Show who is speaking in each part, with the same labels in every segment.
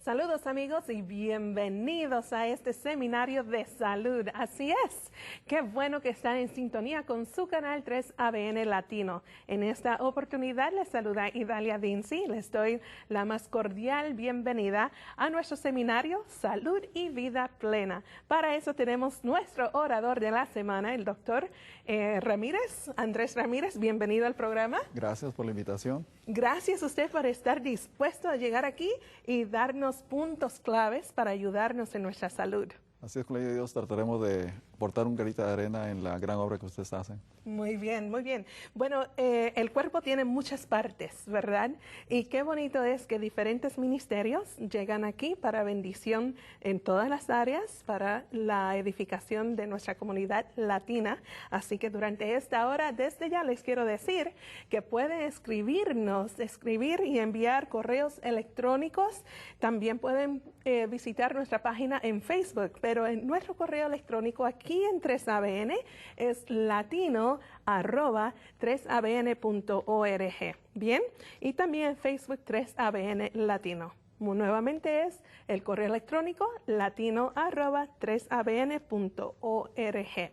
Speaker 1: Saludos amigos y bienvenidos a este seminario de salud. Así es, qué bueno que están en sintonía con su canal 3ABN Latino. En esta oportunidad les saluda Idalia Vinci. Les doy la más cordial bienvenida a nuestro seminario Salud y Vida Plena. Para eso tenemos nuestro orador de la semana, el doctor Ramírez, Andrés Ramírez. Bienvenido al programa.
Speaker 2: Gracias por la invitación.
Speaker 1: Gracias a usted por estar dispuesto a llegar aquí y darnos puntos claves para ayudarnos en nuestra salud.
Speaker 2: Así es, con la ayuda de Dios trataremos de aportar un granito de arena en la gran obra que ustedes hacen.
Speaker 1: Muy bien, muy bien. Bueno, el cuerpo tiene muchas partes, ¿verdad? Y qué bonito es que diferentes ministerios llegan aquí para bendición en todas las áreas, para la edificación de nuestra comunidad latina. Así que durante esta hora, desde ya les quiero decir que pueden escribir y enviar correos electrónicos. También pueden visitar nuestra página en Facebook, pero en nuestro correo electrónico aquí en 3ABN es latino@3abn.org. Bien, y también Facebook 3ABN Latino. Nuevamente es el correo electrónico latino@3abn.org.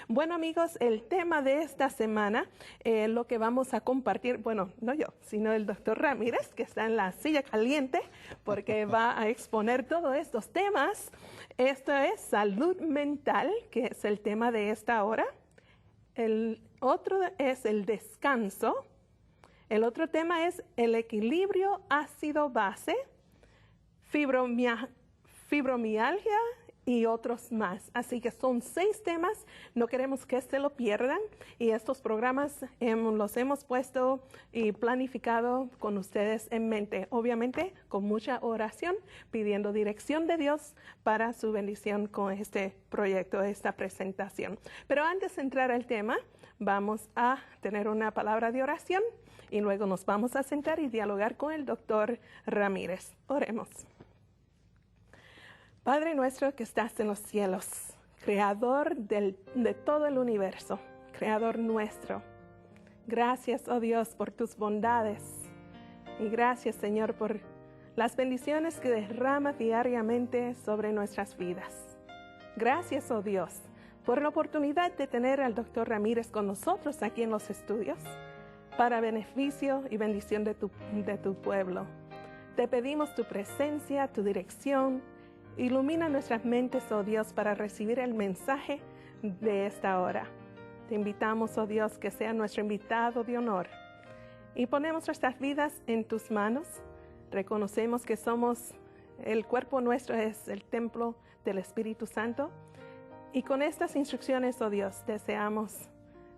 Speaker 1: Bueno amigos, el tema de esta semana, lo que vamos a compartir, bueno, no yo, sino el doctor Ramírez, que está en la silla caliente, porque va a exponer todos estos temas. Esto es salud mental, que es el tema de esta hora. El otro es el descanso. El otro tema es el equilibrio ácido-base, fibromialgia y otros más. Así que son 6 temas, no queremos que se lo pierdan y estos programas los hemos puesto y planificado con ustedes en mente, obviamente con mucha oración, pidiendo dirección de Dios para su bendición con este proyecto, esta presentación. Pero antes de entrar al tema, vamos a tener una palabra de oración y luego nos vamos a sentar y dialogar con el doctor Ramírez. Oremos. Padre nuestro que estás en los cielos, creador de todo el universo, creador nuestro. Gracias, oh Dios, por tus bondades. Y gracias, Señor, por las bendiciones que derramas diariamente sobre nuestras vidas. Gracias, oh Dios, por la oportunidad de tener al doctor Ramírez con nosotros aquí en los estudios, para beneficio y bendición de tu pueblo. Te pedimos tu presencia, tu dirección. Ilumina nuestras mentes, oh Dios, para recibir el mensaje de esta hora. Te invitamos, oh Dios, que sea nuestro invitado de honor. Y ponemos nuestras vidas en tus manos. Reconocemos que el cuerpo nuestro es el templo del Espíritu Santo. Y con estas instrucciones, oh Dios, deseamos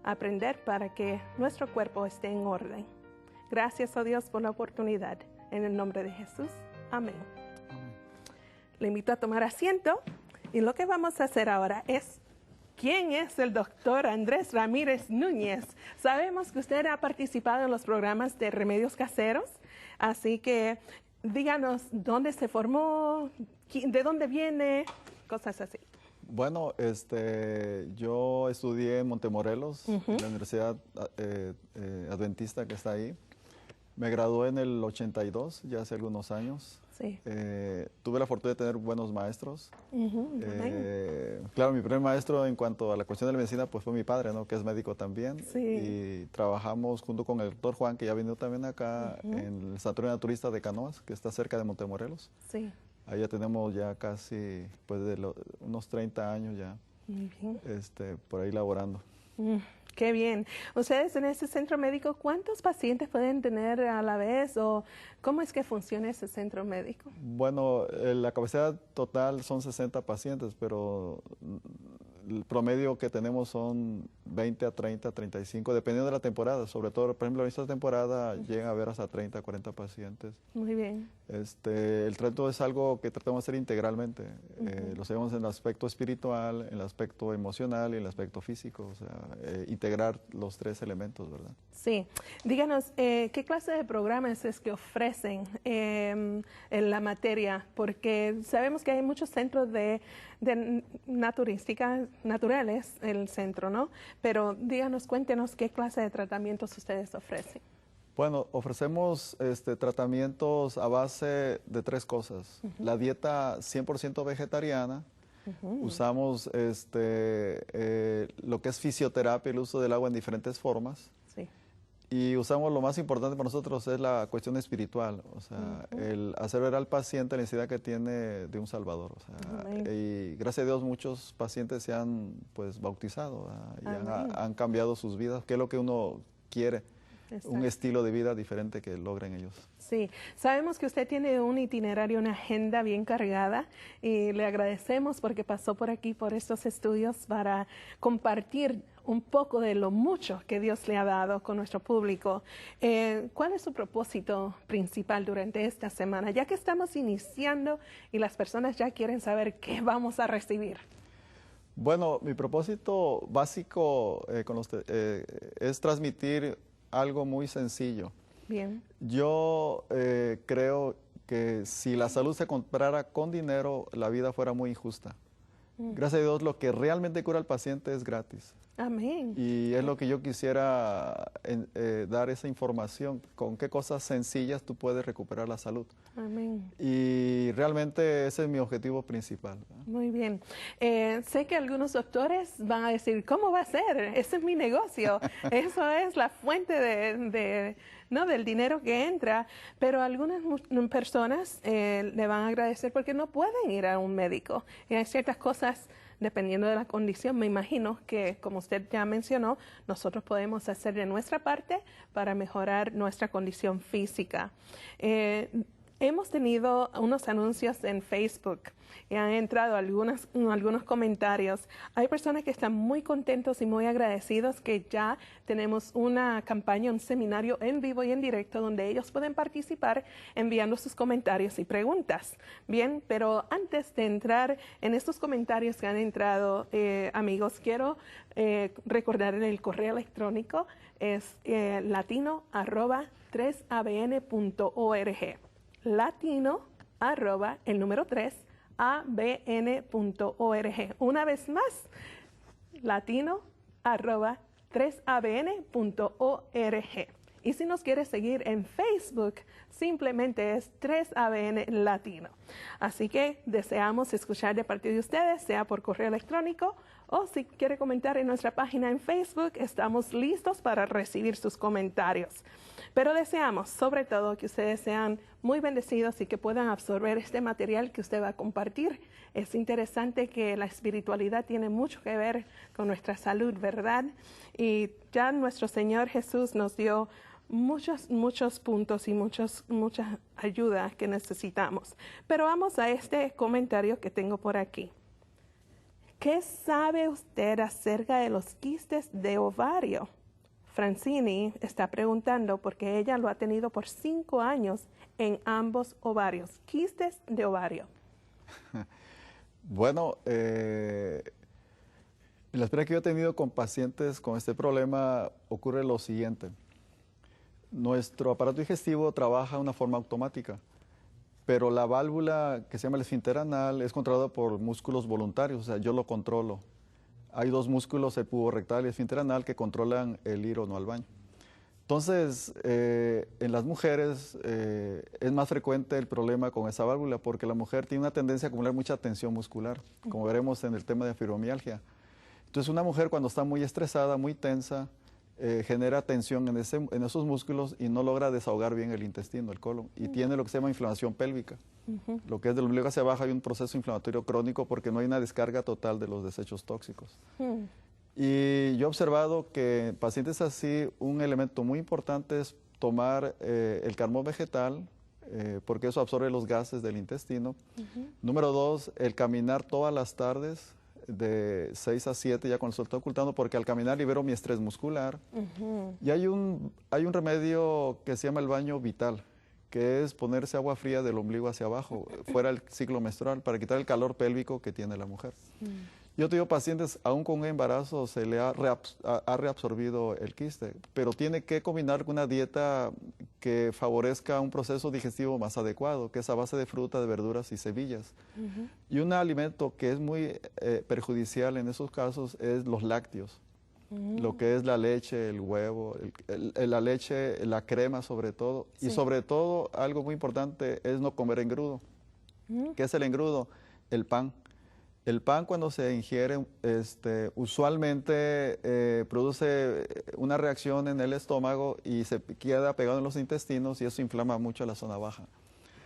Speaker 1: aprender para que nuestro cuerpo esté en orden. Gracias, oh Dios, por la oportunidad. En el nombre de Jesús. Amén. Le invito a tomar asiento y lo que vamos a hacer ahora es, ¿quién es el doctor Andrés Ramírez Núñez? Sabemos que usted ha participado en los programas de remedios caseros, así que díganos dónde se formó, de dónde viene, cosas así.
Speaker 2: Bueno, yo estudié en Montemorelos, en la Universidad Adventista que está ahí. Me gradué en el 82, ya hace algunos años.
Speaker 1: Sí.
Speaker 2: Tuve la fortuna de tener buenos maestros. Claro, mi primer maestro en cuanto a la cuestión de la medicina pues fue mi padre, ¿no? Que es médico también.
Speaker 1: Sí.
Speaker 2: Y trabajamos junto con el doctor Juan, que ya vino también acá en el Santuario Naturista de Canoas, que está cerca de Montemorelos.
Speaker 1: Sí.
Speaker 2: Ahí ya tenemos ya casi pues unos 30 años ya.
Speaker 1: Muy bien.
Speaker 2: Por ahí laborando.
Speaker 1: Qué bien. Ustedes en este centro médico, ¿cuántos pacientes pueden tener a la vez o cómo es que funciona ese centro médico?
Speaker 2: Bueno, la capacidad total son 60 pacientes, pero el promedio que tenemos son 20 a 30, 35, dependiendo de la temporada. Sobre todo, por ejemplo, en esta temporada llegan a haber hasta 30, 40 pacientes.
Speaker 1: Muy bien.
Speaker 2: El trato es algo que tratamos de hacer integralmente. Lo hacemos en el aspecto espiritual, en el aspecto emocional y en el aspecto físico. O sea, integrar los 3 elementos, ¿verdad?
Speaker 1: Sí. Díganos, ¿qué clase de programas es que ofrecen en la materia? Porque sabemos que hay muchos centros de naturística, naturales, el centro, ¿no? Pero díganos, cuéntenos qué clase de tratamientos ustedes ofrecen.
Speaker 2: Bueno, ofrecemos tratamientos a base de 3 cosas. La dieta 100% vegetariana. Usamos lo que es fisioterapia, el uso del agua en diferentes formas.
Speaker 1: Sí.
Speaker 2: Y usamos lo más importante para nosotros es la cuestión espiritual, o sea, el hacer ver al paciente la necesidad que tiene de un salvador. O sea, y gracias a Dios muchos pacientes se han pues bautizado y han cambiado sus vidas, que es lo que uno quiere. Exacto. Un estilo de vida diferente que logren ellos.
Speaker 1: Sí, sabemos que usted tiene un itinerario, una agenda bien cargada y le agradecemos porque pasó por aquí, por estos estudios para compartir un poco de lo mucho que Dios le ha dado con nuestro público. ¿Cuál es su propósito principal durante esta semana? Ya que estamos iniciando y las personas ya quieren saber qué vamos a recibir.
Speaker 2: Bueno, mi propósito básico es transmitir algo muy sencillo.
Speaker 1: Bien.
Speaker 2: Yo creo que si la salud se comprara con dinero, la vida fuera muy injusta. Gracias a Dios, lo que realmente cura al paciente es gratis.
Speaker 1: Amén.
Speaker 2: Y es lo que yo quisiera dar esa información, con qué cosas sencillas tú puedes recuperar la salud.
Speaker 1: Amén.
Speaker 2: Y realmente ese es mi objetivo principal.
Speaker 1: Muy bien. Sé que algunos doctores van a decir, ¿cómo va a ser? Ese es mi negocio. Eso es la fuente del dinero que entra. Pero algunas personas le van a agradecer porque no pueden ir a un médico. Y hay ciertas cosas, dependiendo de la condición, me imagino que, como usted ya mencionó, nosotros podemos hacer de nuestra parte para mejorar nuestra condición física. Hemos tenido unos anuncios en Facebook y han entrado algunos comentarios. Hay personas que están muy contentos y muy agradecidos que ya tenemos una campaña, un seminario en vivo y en directo donde ellos pueden participar enviando sus comentarios y preguntas. Bien, pero antes de entrar en estos comentarios que han entrado, amigos, quiero recordar el correo electrónico es latino@3abn.org. latino@3abn.org. Una vez más, latino@3abn.org. Y si nos quieres seguir en Facebook, simplemente es 3ABN Latino. Así que deseamos escuchar de parte de ustedes, sea por correo electrónico o si quiere comentar en nuestra página en Facebook, estamos listos para recibir sus comentarios. Pero deseamos, sobre todo, que ustedes sean muy bendecidos y que puedan absorber este material que usted va a compartir. Es interesante que la espiritualidad tiene mucho que ver con nuestra salud, ¿verdad? Y ya nuestro Señor Jesús nos dio muchos puntos y mucha ayuda que necesitamos. Pero vamos a este comentario que tengo por aquí. ¿Qué sabe usted acerca de los quistes de ovario? Francini está preguntando porque ella lo ha tenido por 5 años en ambos ovarios. Quistes de ovario.
Speaker 2: Bueno, en la experiencia que yo he tenido con pacientes con este problema ocurre lo siguiente. Nuestro aparato digestivo trabaja de una forma automática, pero la válvula que se llama el esfínter anal es controlada por músculos voluntarios, o sea, yo lo controlo. Hay 2 músculos, el pubo rectal y el esfínter anal, que controlan el ir o no al baño. Entonces, en las mujeres es más frecuente el problema con esa válvula porque la mujer tiene una tendencia a acumular mucha tensión muscular, como veremos en el tema de fibromialgia. Entonces, una mujer cuando está muy estresada, muy tensa, genera tensión en esos músculos y no logra desahogar bien el intestino, el colon, y tiene lo que se llama inflamación pélvica. Lo que es del ombligo hacia abajo hay un proceso inflamatorio crónico porque no hay una descarga total de los desechos tóxicos. Y yo he observado que en pacientes así un elemento muy importante es tomar el carbón vegetal, porque eso absorbe los gases del intestino. Número 2, el caminar todas las tardes, de 6 a 7 ya cuando el sol está ocultando, porque al caminar libero mi estrés muscular. Y hay un remedio que se llama el baño vital, que es ponerse agua fría del ombligo hacia abajo, fuera del ciclo menstrual, para quitar el calor pélvico que tiene la mujer. Yo tengo pacientes, aún con un embarazo, se le ha reabsorbido el quiste, pero tiene que combinar con una dieta que favorezca un proceso digestivo más adecuado, que es a base de fruta, de verduras y semillas. Y un alimento que es muy perjudicial en esos casos es los lácteos. lo que es la leche, el huevo, la leche, la crema sobre todo.
Speaker 1: Sí.
Speaker 2: Y sobre todo, algo muy importante es no comer engrudo. ¿Qué es el engrudo? El pan. El pan cuando se ingiere, usualmente produce una reacción en el estómago y se queda pegado en los intestinos y eso inflama mucho la zona baja.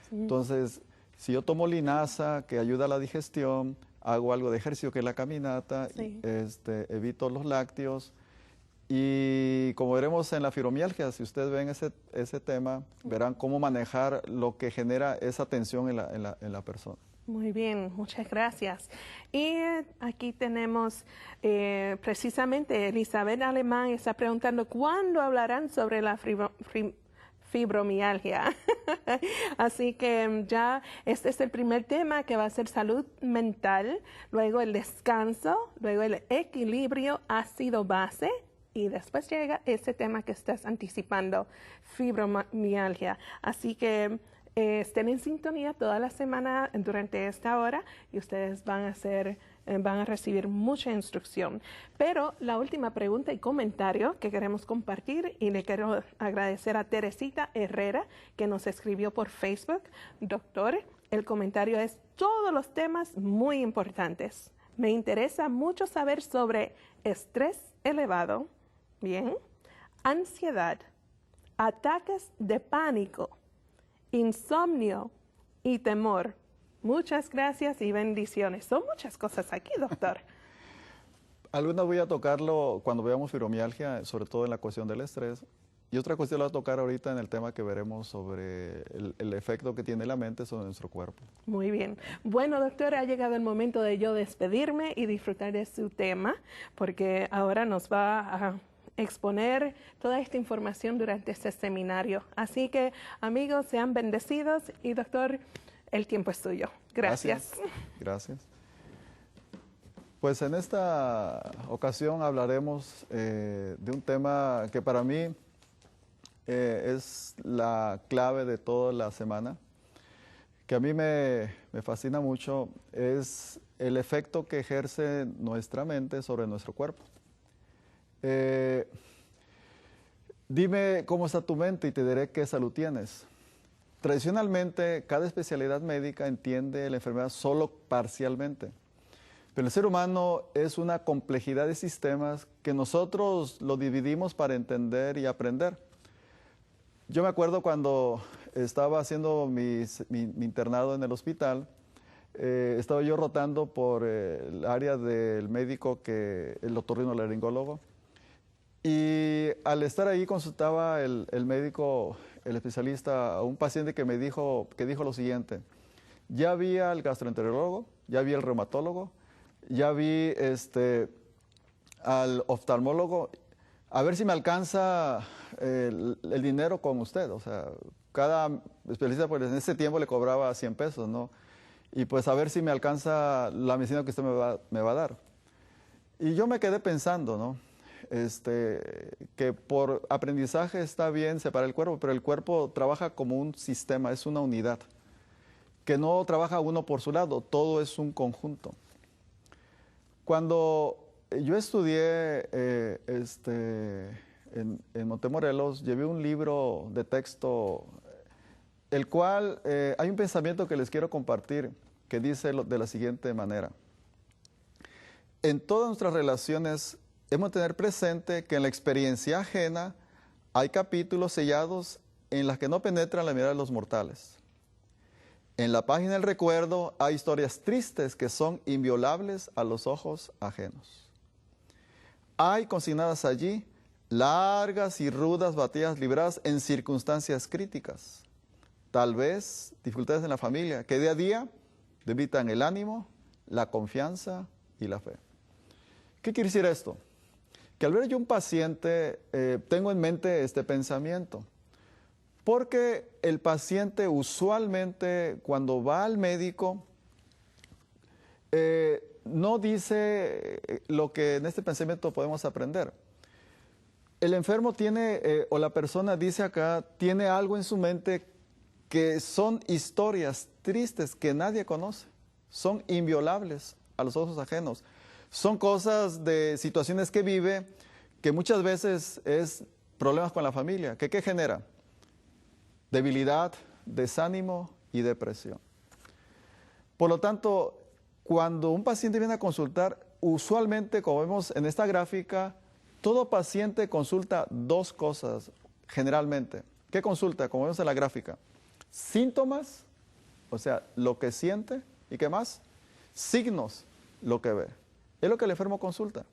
Speaker 2: Sí. Entonces, si yo tomo linaza, que ayuda a la digestión, hago algo de ejercicio, que es la caminata, sí. Evito los lácteos. Y como veremos en la fibromialgia, si ustedes ven ese tema, verán cómo manejar lo que genera esa tensión en la persona.
Speaker 1: Muy bien, muchas gracias. Y aquí tenemos precisamente Elizabeth Alemán está preguntando ¿cuándo hablarán sobre la fibromialgia? Así que ya este es el primer tema que va a ser salud mental, luego el descanso, luego el equilibrio ácido-base y después llega ese tema que estás anticipando, fibromialgia. Así que estén en sintonía toda la semana durante esta hora y ustedes van a recibir mucha instrucción. Pero la última pregunta y comentario que queremos compartir y le quiero agradecer a Teresita Herrera que nos escribió por Facebook. Doctor, el comentario es todos los temas muy importantes. Me interesa mucho saber sobre estrés elevado, bien, ansiedad, ataques de pánico, insomnio y temor. Muchas gracias y bendiciones. Son muchas cosas aquí, doctor.
Speaker 2: Algunas voy a tocarlo cuando veamos fibromialgia, sobre todo en la cuestión del estrés. Y otra cuestión la voy a tocar ahorita en el tema que veremos sobre el efecto que tiene la mente sobre nuestro cuerpo.
Speaker 1: Muy bien. Bueno, doctor, ha llegado el momento de yo despedirme y disfrutar de su tema, porque ahora nos va a exponer toda esta información durante este seminario. Así que, amigos, sean bendecidos y, doctor, el tiempo es suyo. Gracias.
Speaker 2: Gracias. Pues en esta ocasión hablaremos de un tema que para mí es la clave de toda la semana, que a mí me fascina mucho, es el efecto que ejerce nuestra mente sobre nuestro cuerpo. Dime cómo está tu mente y te diré qué salud tienes. Tradicionalmente, cada especialidad médica entiende la enfermedad solo parcialmente, pero el ser humano es una complejidad de sistemas que nosotros lo dividimos para entender y aprender. Yo me acuerdo cuando estaba haciendo mi internado en el hospital, estaba yo rotando por el área del médico, el otorrinolaringólogo, y al estar ahí consultaba el médico, el especialista, a un paciente que dijo lo siguiente: ya vi al gastroenterólogo, ya vi al reumatólogo, ya vi al oftalmólogo, a ver si me alcanza el dinero con usted. O sea, cada especialista pues en ese tiempo le cobraba 100 pesos, ¿no? Y pues a ver si me alcanza la medicina que usted me va a dar. Y yo me quedé pensando, ¿no? Que por aprendizaje está bien separar el cuerpo, pero el cuerpo trabaja como un sistema, es una unidad, que no trabaja uno por su lado, todo es un conjunto. Cuando yo estudié en Montemorelos, llevé un libro de texto, el cual hay un pensamiento que les quiero compartir, que dice de la siguiente manera: en todas nuestras relaciones hemos de tener presente que en la experiencia ajena hay capítulos sellados en las que no penetra la mirada de los mortales. En la página del recuerdo hay historias tristes que son inviolables a los ojos ajenos. Hay consignadas allí largas y rudas batallas libradas en circunstancias críticas. Tal vez dificultades en la familia que día a día debilitan el ánimo, la confianza y la fe. ¿Qué quiere decir esto? Que al ver yo un paciente, tengo en mente este pensamiento. Porque el paciente usualmente cuando va al médico no dice lo que en este pensamiento podemos aprender. El enfermo tiene, o la persona dice acá, tiene algo en su mente que son historias tristes que nadie conoce. Son inviolables a los ojos ajenos. Son cosas de situaciones que vive que muchas veces es problemas con la familia. ¿Qué genera? Debilidad, desánimo y depresión. Por lo tanto, cuando un paciente viene a consultar, usualmente, como vemos en esta gráfica, todo paciente consulta dos cosas, generalmente. ¿Qué consulta? Como vemos en la gráfica. Síntomas, o sea, lo que siente, ¿y qué más? Signos, lo que ve. Es lo que el enfermo consulta.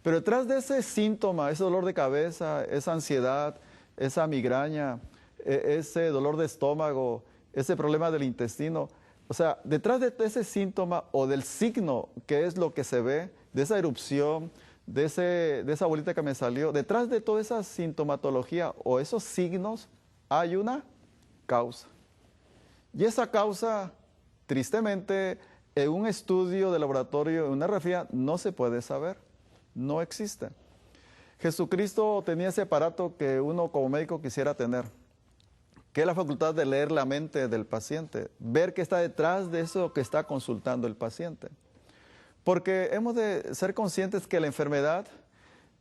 Speaker 2: Pero detrás de ese síntoma, ese dolor de cabeza, esa ansiedad, esa migraña, ese dolor de estómago, ese problema del intestino, o sea, detrás de ese síntoma o del signo, que es lo que se ve, de esa erupción, de esa bolita que me salió, detrás de toda esa sintomatología o esos signos hay una causa. Y esa causa, tristemente, en un estudio de laboratorio, en una radiografía, no se puede saber, no existe. Jesucristo tenía ese aparato que uno como médico quisiera tener, que es la facultad de leer la mente del paciente, ver qué está detrás de eso que está consultando el paciente. Porque hemos de ser conscientes que la enfermedad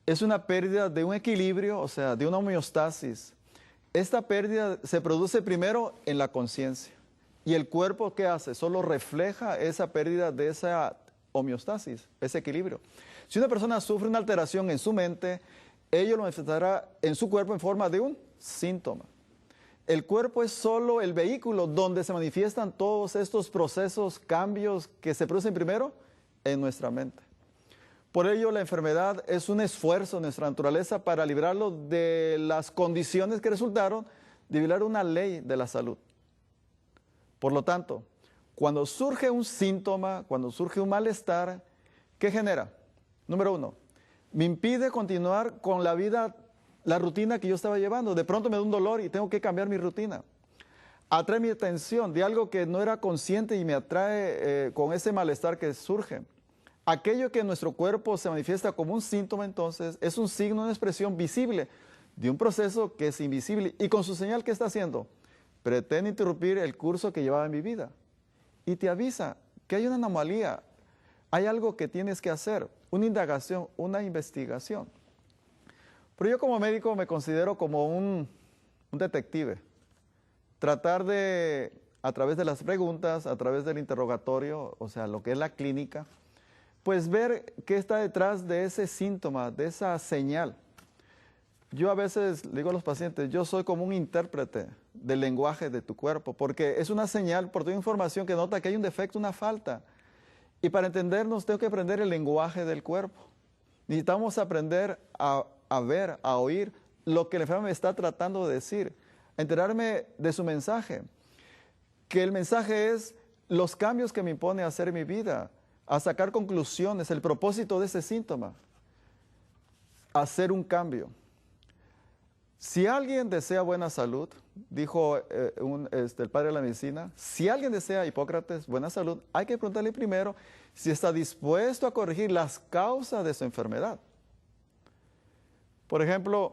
Speaker 2: es una pérdida de un equilibrio, o sea, de una homeostasis. Esta pérdida se produce primero en la conciencia. ¿Y el cuerpo qué hace? Solo refleja esa pérdida de esa homeostasis, ese equilibrio. Si una persona sufre una alteración en su mente, ello lo manifestará en su cuerpo en forma de un síntoma. El cuerpo es solo el vehículo donde se manifiestan todos estos procesos, cambios que se producen primero en nuestra mente. Por ello, la enfermedad es un esfuerzo de nuestra naturaleza para librarlo de las condiciones que resultaron de violar una ley de la salud. Por lo tanto, cuando surge un síntoma, cuando surge un malestar, ¿qué genera? Número uno, me impide continuar con la vida, la rutina que yo estaba llevando. De pronto me da un dolor y tengo que cambiar mi rutina. Atrae mi atención de algo que no era consciente y me atrae con ese malestar que surge. Aquello que en nuestro cuerpo se manifiesta como un síntoma, entonces, es un signo, una expresión visible de un proceso que es invisible. ¿Y con su señal qué está haciendo? Pretende interrumpir el curso que llevaba en mi vida. Y te avisa que hay una anomalía, hay algo que tienes que hacer, una indagación, una investigación. Pero yo como médico me considero como un detective. Tratar de, a través de las preguntas, a través del interrogatorio, o sea, lo que es la clínica, pues ver qué está detrás de ese síntoma, de esa señal. Yo a veces le digo a los pacientes, yo soy como un intérprete del lenguaje de tu cuerpo, porque es una señal por toda información que nota que hay un defecto, una falta. Y para entendernos tengo que aprender el lenguaje del cuerpo. Necesitamos aprender a ver, a oír lo que el enfermo me está tratando de decir, a enterarme de su mensaje. Que el mensaje es los cambios que me impone a hacer en mi vida, a sacar conclusiones, el propósito de ese síntoma, hacer un cambio. Si alguien desea buena salud, dijo el padre de la medicina, si alguien desea, Hipócrates, buena salud, hay que preguntarle primero si está dispuesto a corregir las causas de su enfermedad. Por ejemplo,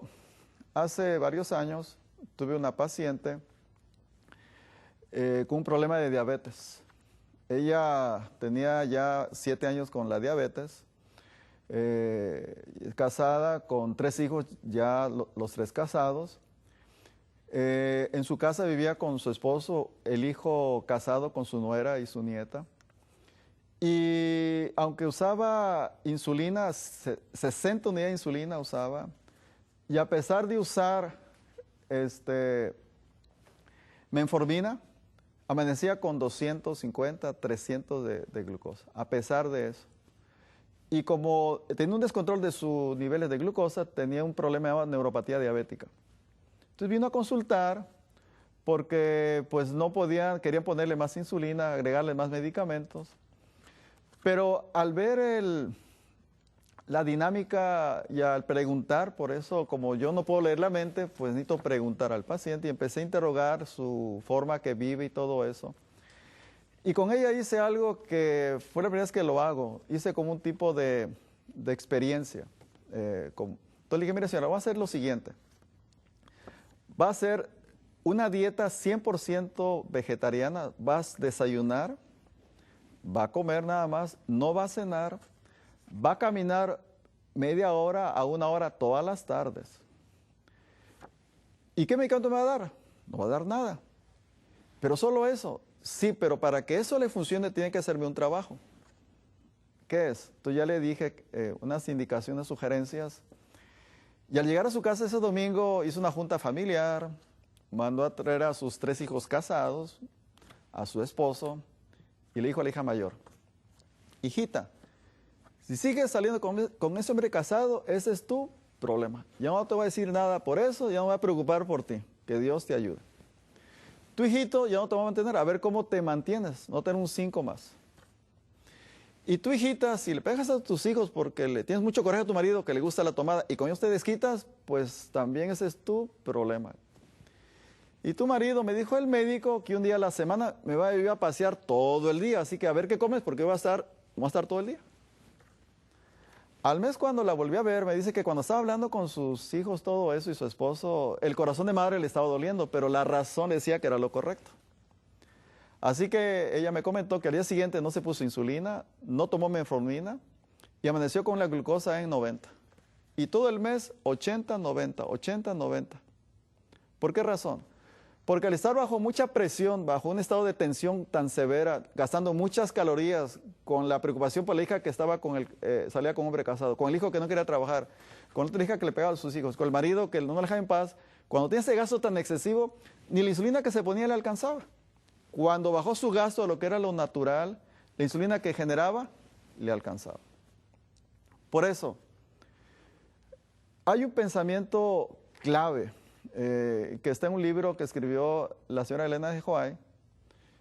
Speaker 2: hace varios años tuve una paciente con un problema de diabetes. Ella tenía ya 7 años con la diabetes, casada con 3 hijos, ya los 3 casados. En su casa vivía con su esposo, el hijo casado con su nuera y su nieta. Y aunque usaba insulina, 60 unidades de insulina usaba, y a pesar de usar metformina, amanecía con 250, 300 de glucosa, a pesar de eso. Y como tenía un descontrol de sus niveles de glucosa, tenía un problema llamado neuropatía diabética. Entonces vino a consultar porque pues no podían, querían ponerle más insulina, agregarle más medicamentos. Pero al ver la dinámica y al preguntar, por eso como yo no puedo leer la mente, pues necesito preguntar al paciente y empecé a interrogar su forma que vive y todo eso. Y con ella hice algo que fue la primera vez que lo hago, hice como un tipo de experiencia. Entonces le dije, mira señora, vamos a hacer lo siguiente. Va a ser una dieta 100% vegetariana, vas a desayunar, va a comer nada más, no va a cenar, va a caminar media hora a una hora todas las tardes. ¿Y qué medicamento me va a dar? No va a dar nada. Pero solo eso. Sí, pero para que eso le funcione tiene que hacerme un trabajo. ¿Qué es? Entonces ya le dije unas indicaciones, sugerencias. Y al llegar a su casa ese domingo hizo una junta familiar, mandó a traer a sus 3 hijos casados, a su esposo, y le dijo a la hija mayor, hijita, si sigues saliendo con ese hombre casado, ese es tu problema. Ya no te voy a decir nada por eso, ya no me voy a preocupar por ti, que Dios te ayude. Tu hijito ya no te va a mantener, a ver cómo te mantienes, no tener un 5 más. Y tu hijita, si le pegas a tus hijos porque le tienes mucho coraje a tu marido que le gusta la tomada y con ellos te desquitas, pues también ese es tu problema. Y tu marido, me dijo el médico que un día a la semana me va a ir a pasear todo el día, así que a ver qué comes porque voy a estar todo el día. Al mes cuando la volví a ver, me dice que cuando estaba hablando con sus hijos todo eso y su esposo, el corazón de madre le estaba doliendo, pero la razón decía que era lo correcto. Así que ella me comentó que al día siguiente no se puso insulina, no tomó metformina y amaneció con la glucosa en 90. Y todo el mes 80, 90, 80, 90. ¿Por qué razón? Porque al estar bajo mucha presión, bajo un estado de tensión tan severa, gastando muchas calorías, con la preocupación por la hija que estaba salía con un hombre casado, con el hijo que no quería trabajar, con otra hija que le pegaba a sus hijos, con el marido que no la dejaba en paz, cuando tiene ese gasto tan excesivo, ni la insulina que se ponía le alcanzaba. Cuando bajó su gasto a lo que era lo natural, la insulina que generaba le alcanzaba. Por eso, hay un pensamiento clave que está en un libro que escribió la señora Elena de White,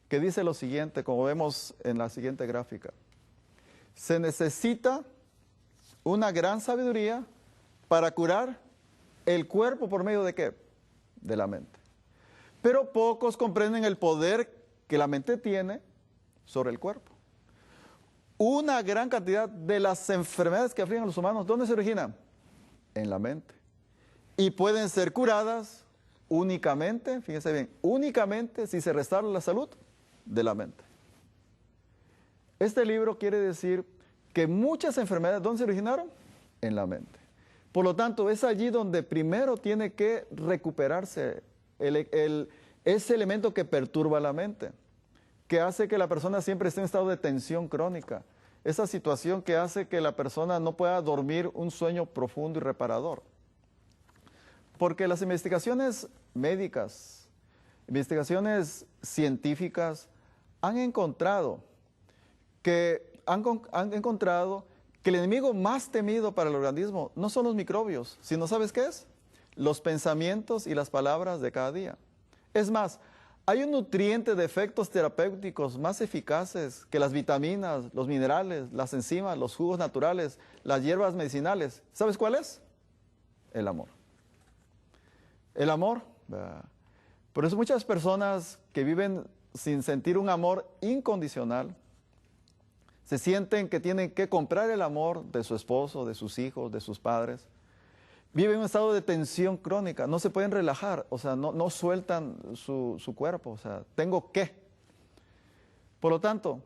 Speaker 2: que dice lo siguiente, como vemos en la siguiente gráfica. Se necesita una gran sabiduría para curar el cuerpo por medio de ¿qué? De la mente. Pero pocos comprenden el poder que la mente tiene sobre el cuerpo. Una gran cantidad de las enfermedades que afligen a los humanos, ¿dónde se originan? En la mente. Y pueden ser curadas únicamente, fíjense bien, únicamente si se restaura la salud de la mente. Este libro quiere decir que muchas enfermedades, ¿dónde se originaron? En la mente. Por lo tanto, es allí donde primero tiene que recuperarse ese elemento que perturba la mente, que hace que la persona siempre esté en estado de tensión crónica, esa situación que hace que la persona no pueda dormir un sueño profundo y reparador. Porque las investigaciones médicas, investigaciones científicas han encontrado que el enemigo más temido para el organismo no son los microbios, sino ¿sabes qué es? Los pensamientos y las palabras de cada día. Es más, hay un nutriente de efectos terapéuticos más eficaces que las vitaminas, los minerales, las enzimas, los jugos naturales, las hierbas medicinales. ¿Sabes cuál es? El amor. El amor. Por eso muchas personas que viven sin sentir un amor incondicional, se sienten que tienen que comprar el amor de su esposo, de sus hijos, de sus padres. Viven en un estado de tensión crónica, no se pueden relajar, o sea, no sueltan su cuerpo, o sea, tengo que. Por lo tanto,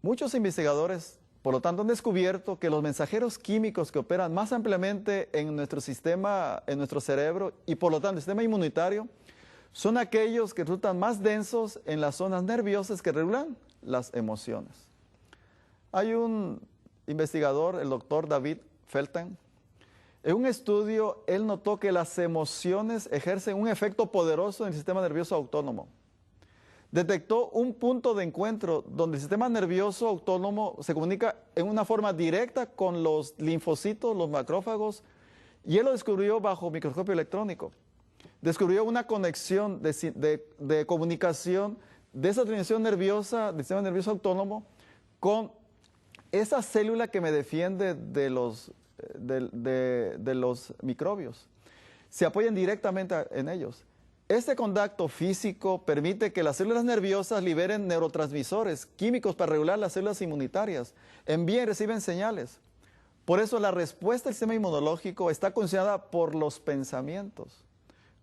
Speaker 2: muchos investigadores, han descubierto que los mensajeros químicos que operan más ampliamente en nuestro sistema, en nuestro cerebro, y por lo tanto el sistema inmunitario, son aquellos que resultan más densos en las zonas nerviosas que regulan las emociones. Hay un investigador, el doctor David Felten. En un estudio, él notó que las emociones ejercen un efecto poderoso en el sistema nervioso autónomo. Detectó un punto de encuentro donde el sistema nervioso autónomo se comunica en una forma directa con los linfocitos, los macrófagos, y él lo descubrió bajo microscopio electrónico. Descubrió una conexión de comunicación de esa transmisión nerviosa, del sistema nervioso autónomo, con esa célula que me defiende de los microbios. Se apoyan directamente en ellos. Este contacto físico permite que las células nerviosas liberen neurotransmisores químicos para regular las células inmunitarias. Envían y reciben señales. Por eso la respuesta del sistema inmunológico está condicionada por los pensamientos.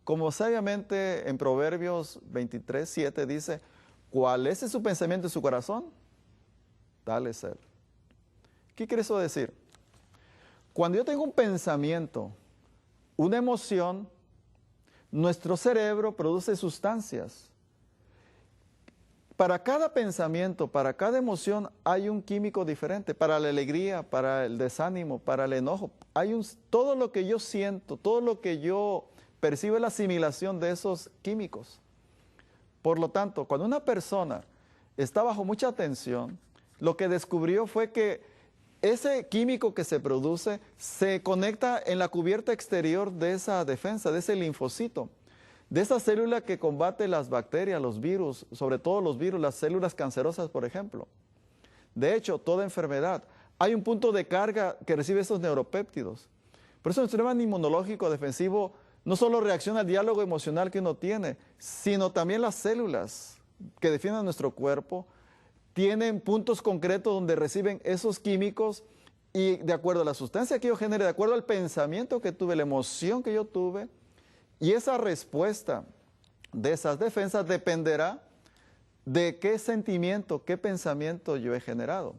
Speaker 2: Como sabiamente en Proverbios 23:7 dice, ¿cuál es su pensamiento en su corazón? Tal es él. ¿Qué quiere eso decir? Cuando yo tengo un pensamiento, una emoción, nuestro cerebro produce sustancias. Para cada pensamiento, para cada emoción hay un químico diferente. Para la alegría, para el desánimo, para el enojo. Todo lo que yo siento, todo lo que yo percibo es la asimilación de esos químicos. Por lo tanto, cuando una persona está bajo mucha tensión, lo que descubrió fue que ese químico que se produce se conecta en la cubierta exterior de esa defensa, de ese linfocito, de esa célula que combate las bacterias, los virus, sobre todo los virus, las células cancerosas, por ejemplo. De hecho, toda enfermedad, hay un punto de carga que recibe esos neuropéptidos. Por eso nuestro sistema inmunológico defensivo no solo reacciona al diálogo emocional que uno tiene, sino también las células que defienden nuestro cuerpo tienen puntos concretos donde reciben esos químicos y de acuerdo a la sustancia que yo genere, de acuerdo al pensamiento que tuve, la emoción que yo tuve, y esa respuesta de esas defensas dependerá de qué sentimiento, qué pensamiento yo he generado.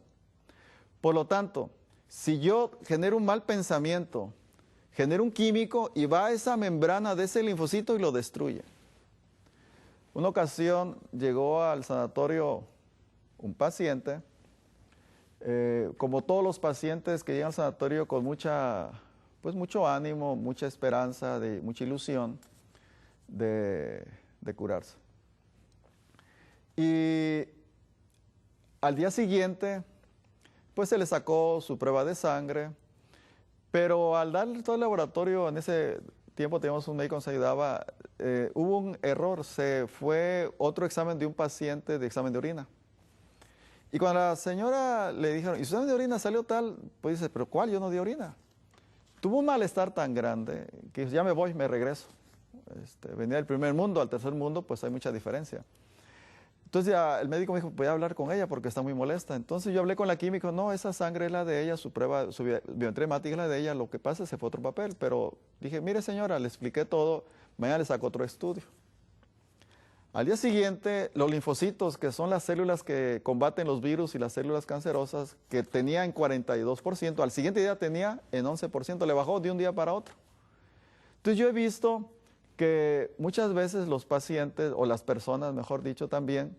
Speaker 2: Por lo tanto, si yo genero un mal pensamiento, genero un químico y va a esa membrana de ese linfocito y lo destruye. Una ocasión llegó al sanatorio un paciente, como todos los pacientes que llegan al sanatorio con mucho ánimo, mucha esperanza, mucha ilusión de curarse. Y al día siguiente, pues se le sacó su prueba de sangre, pero al dar todo el laboratorio, en ese tiempo teníamos un médico que nos ayudaba, hubo un error, se fue otro examen de un paciente de examen de orina. Y cuando a la señora le dijeron, ¿y su examen de orina salió tal? Pues dice, ¿pero cuál? Yo no di orina. Tuvo un malestar tan grande que dijo, ya me voy, me regreso. Venía del primer mundo al tercer mundo, pues hay mucha diferencia. Entonces ya el médico me dijo, voy a hablar con ella porque está muy molesta. Entonces yo hablé con la química, no, esa sangre es la de ella, su prueba, su biometría hemática es la de ella, lo que pasa es que se fue otro papel. Pero dije, mire señora, le expliqué todo, mañana le saco otro estudio. Al día siguiente, los linfocitos, que son las células que combaten los virus y las células cancerosas, que tenía en 42%, al siguiente día tenía en 11%, le bajó de un día para otro. Entonces yo he visto que muchas veces los pacientes, o las personas, mejor dicho también,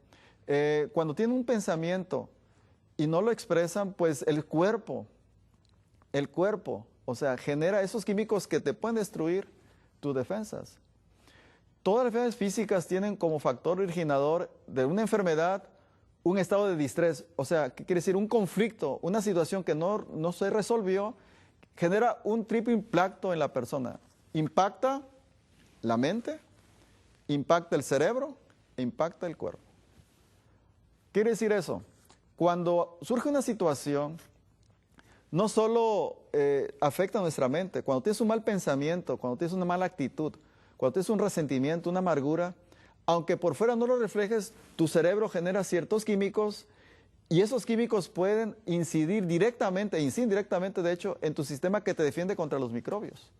Speaker 2: cuando tienen un pensamiento y no lo expresan, pues el cuerpo, o sea, genera esos químicos que te pueden destruir tus defensas. Todas las enfermedades físicas tienen como factor originador de una enfermedad un estado de distrés. O sea, ¿qué quiere decir? Un conflicto, una situación que no se resolvió, genera un triple impacto en la persona. Impacta la mente, impacta el cerebro e impacta el cuerpo. ¿Qué quiere decir eso? Cuando surge una situación, no solo afecta a nuestra mente, cuando tienes un mal pensamiento, cuando tienes una mala actitud, cuando tienes un resentimiento, una amargura, aunque por fuera no lo reflejes, tu cerebro genera ciertos químicos y esos químicos pueden incidir directamente, indirectamente de hecho, en tu sistema que te defiende contra los microbios.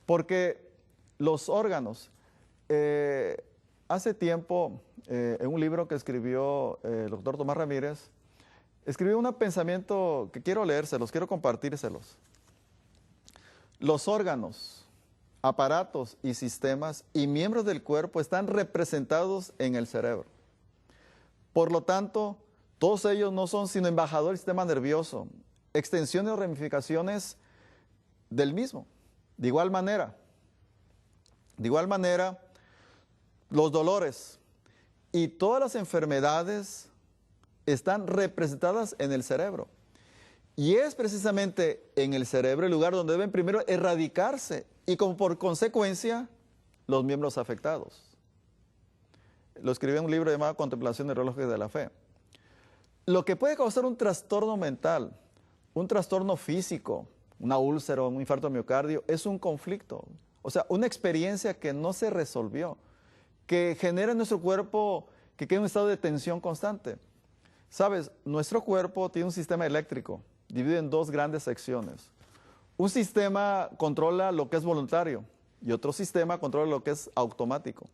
Speaker 2: Porque los órganos, hace tiempo, en un libro que escribió el doctor Tomás Ramírez, escribió un pensamiento que quiero leérselos, quiero compartírselos. Los órganos, aparatos y sistemas y miembros del cuerpo están representados en el cerebro. Por lo tanto, todos ellos no son sino embajadores del sistema nervioso, extensiones o ramificaciones del mismo. De igual manera, los dolores y todas las enfermedades están representadas en el cerebro. Y es precisamente en el cerebro el lugar donde deben primero erradicarse y como por consecuencia los miembros afectados. Lo escribí en un libro llamado Contemplación de Relojes de la Fe. Lo que puede causar un trastorno mental, un trastorno físico, una úlcera o un infarto de miocardio, es un conflicto. O sea, una experiencia que no se resolvió, que genera en nuestro cuerpo que queda en un estado de tensión constante. Sabes, nuestro cuerpo tiene un sistema eléctrico, dividido en dos grandes secciones. Un sistema controla lo que es voluntario y otro sistema controla lo que es automático.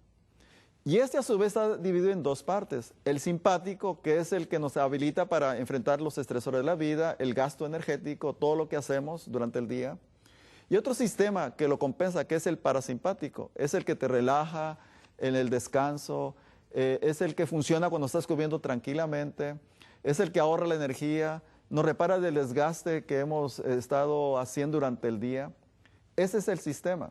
Speaker 2: Y este a su vez está dividido en dos partes. El simpático, que es el que nos habilita para enfrentar los estresores de la vida, el gasto energético, todo lo que hacemos durante el día. Y otro sistema que lo compensa, que es el parasimpático, es el que te relaja en el descanso, es el que funciona cuando estás comiendo tranquilamente, es el que ahorra la energía, nos repara del desgaste que hemos estado haciendo durante el día. Ese es el sistema.